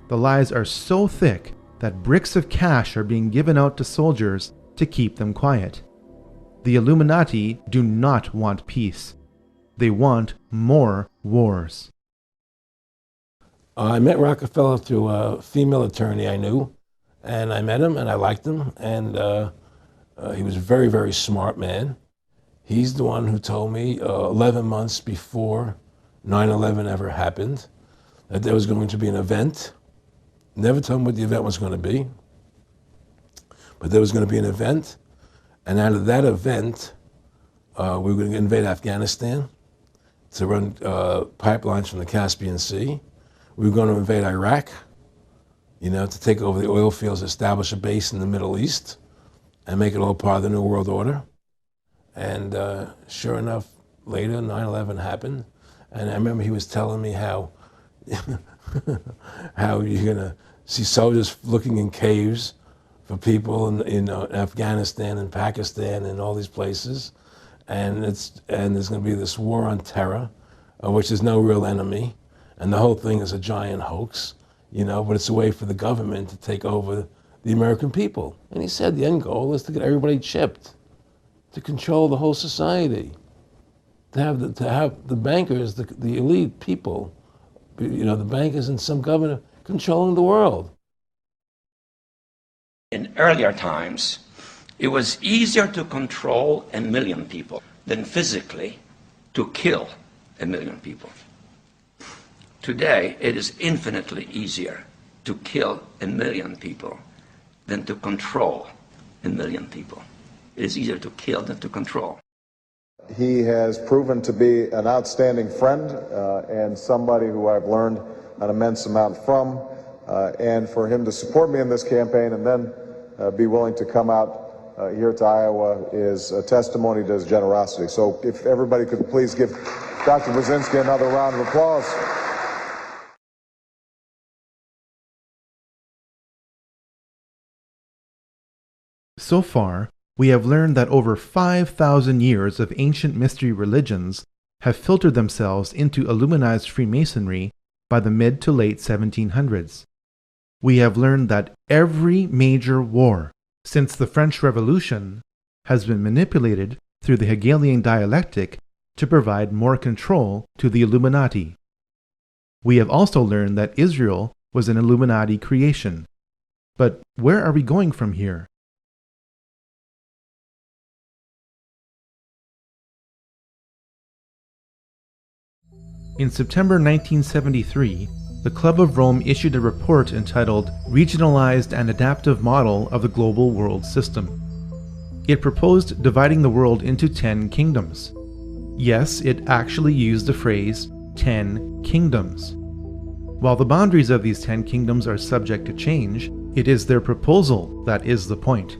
[SPEAKER 11] The lies are so thick that bricks of cash are being given out to soldiers to keep them quiet. The Illuminati do not want peace. They want more wars.
[SPEAKER 9] I met Rockefeller through a female attorney I knew, and I met him and I liked him, and he was a very, very smart man. He's the one who told me 11 months before 9/11 ever happened that there was going to be an event. Never told him what the event was going to be, but there was going to be an event, and out of that event, we were going to invade Afghanistan to run pipelines from the Caspian Sea. We were going to invade Iraq, to take over the oil fields, establish a base in the Middle East, and make it all part of the New World Order. And sure enough, later, 9/11 happened. And I remember he was telling me how you're going to see soldiers looking in caves for people in Afghanistan and Pakistan and all these places. And there's going to be this war on terror, which is no real enemy. And the whole thing is a giant hoax, but it's a way for the government to take over the American people. And he said the end goal is to get everybody chipped, to control the whole society, to have the bankers, the elite people, the bankers and some governor controlling the world.
[SPEAKER 10] In earlier times, it was easier to control 1 million people than physically to kill 1 million people. Today, it is infinitely easier to kill 1 million people than to control 1 million people. It is easier to kill than to control.
[SPEAKER 12] He has proven to be an outstanding friend and somebody who I've learned an immense amount from. And for him to support me in this campaign and then be willing to come out here to Iowa is a testimony to his generosity. So if everybody could please give Dr. Brzezinski another round of applause.
[SPEAKER 11] So far, we have learned that over 5,000 years of ancient mystery religions have filtered themselves into Illuminized Freemasonry by the mid to late 1700s. We have learned that every major war since the French Revolution has been manipulated through the Hegelian dialectic to provide more control to the Illuminati. We have also learned that Israel was an Illuminati creation. But where are we going from here? In September 1973, the Club of Rome issued a report entitled Regionalized and Adaptive Model of the Global World System. It proposed dividing the world into 10 kingdoms. Yes, it actually used the phrase 10 kingdoms. While the boundaries of these 10 kingdoms are subject to change, it is their proposal that is the point.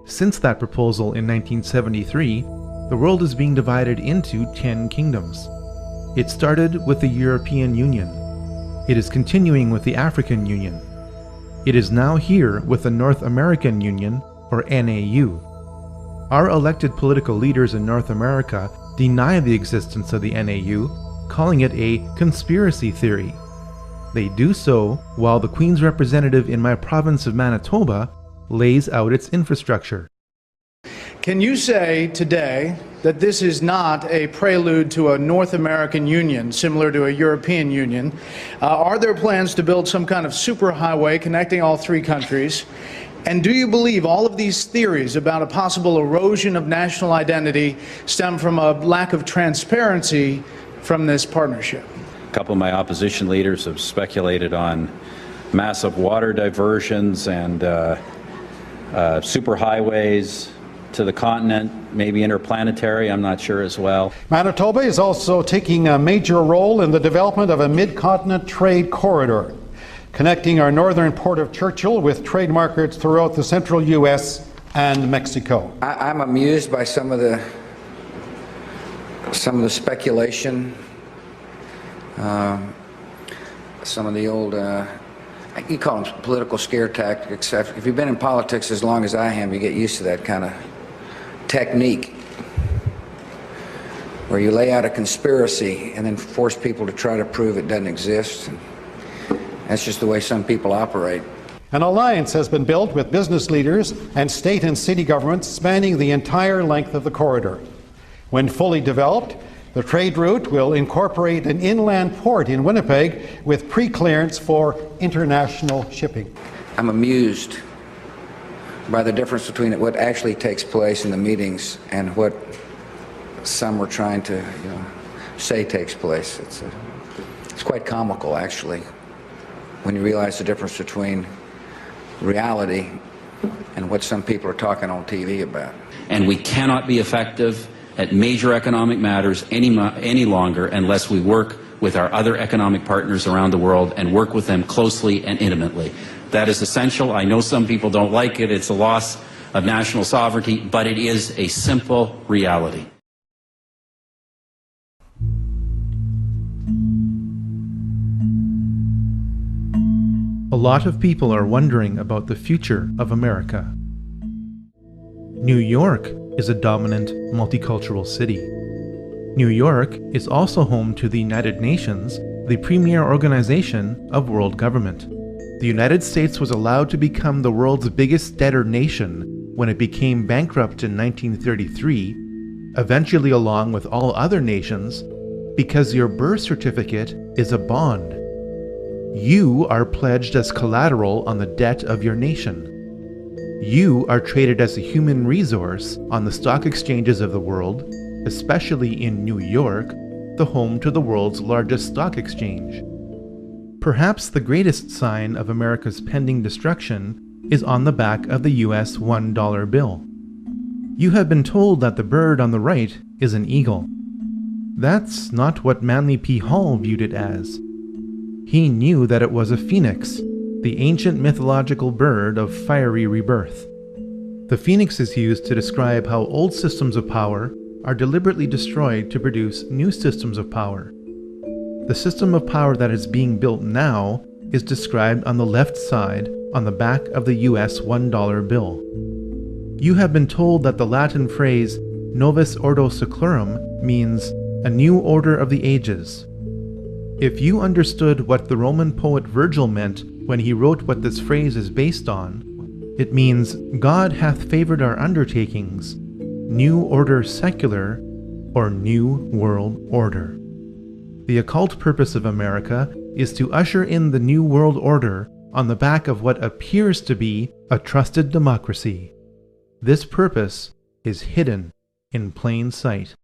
[SPEAKER 11] Since that proposal in 1973, the world is being divided into 10 kingdoms. It started with the European Union. It is continuing with the African Union. It is now here with the North American Union, or NAU. Our elected political leaders in North America deny the existence of the NAU, calling it a conspiracy theory. They do so while the Queen's representative in my province of Manitoba lays out its infrastructure.
[SPEAKER 13] Can you say today that this is not a prelude to a North American Union similar to a European Union? Are there plans to build some kind of superhighway connecting all three countries? And do you believe all of these theories about a possible erosion of national identity stem from a lack of transparency from this partnership?
[SPEAKER 14] A couple of my opposition leaders have speculated on massive water diversions and superhighways to the continent, maybe interplanetary, I'm not sure as well.
[SPEAKER 15] Manitoba is also taking a major role in the development of a mid-continent trade corridor, connecting our northern port of Churchill with trade markets throughout the central U.S. and Mexico.
[SPEAKER 16] I'm amused by some of the speculation, some of the old, you call them political scare tactics. If you've been in politics as long as I have, you get used to that kind of technique where you lay out a conspiracy and then force people to try to prove it doesn't exist. That's just the way some people operate.
[SPEAKER 15] An alliance has been built with business leaders and state and city governments spanning the entire length of the corridor. When fully developed, the trade route will incorporate an inland port in Winnipeg with pre-clearance for international shipping.
[SPEAKER 16] I'm amused by the difference between what actually takes place in the meetings and what some were trying to say takes place. It's quite comical, actually, when you realize the difference between reality and what some people are talking on TV about.
[SPEAKER 17] And we cannot be effective at major economic matters any longer unless we work with our other economic partners around the world and work with them closely and intimately. That is essential. I know some people don't like it. It's a loss of national sovereignty, but it is a simple reality.
[SPEAKER 11] A lot of people are wondering about the future of America. New York is a dominant multicultural city. New York is also home to the United Nations, the premier organization of world government. The United States was allowed to become the world's biggest debtor nation when it became bankrupt in 1933, eventually along with all other nations, because your birth certificate is a bond. You are pledged as collateral on the debt of your nation. You are traded as a human resource on the stock exchanges of the world, especially in New York, the home to the world's largest stock exchange. Perhaps the greatest sign of America's pending destruction is on the back of the US $1 bill. You have been told that the bird on the right is an eagle. That's not what Manly P. Hall viewed it as. He knew that it was a phoenix, the ancient mythological bird of fiery rebirth. The phoenix is used to describe how old systems of power are deliberately destroyed to produce new systems of power. The system of power that is being built now is described on the left side on the back of the US $1 bill. You have been told that the Latin phrase Novus Ordo Seclorum means a new order of the ages. If you understood what the Roman poet Virgil meant when he wrote what this phrase is based on, it means God hath favored our undertakings, new order secular, or new world order. The occult purpose of America is to usher in the new world order on the back of what appears to be a trusted democracy. This purpose is hidden in plain sight.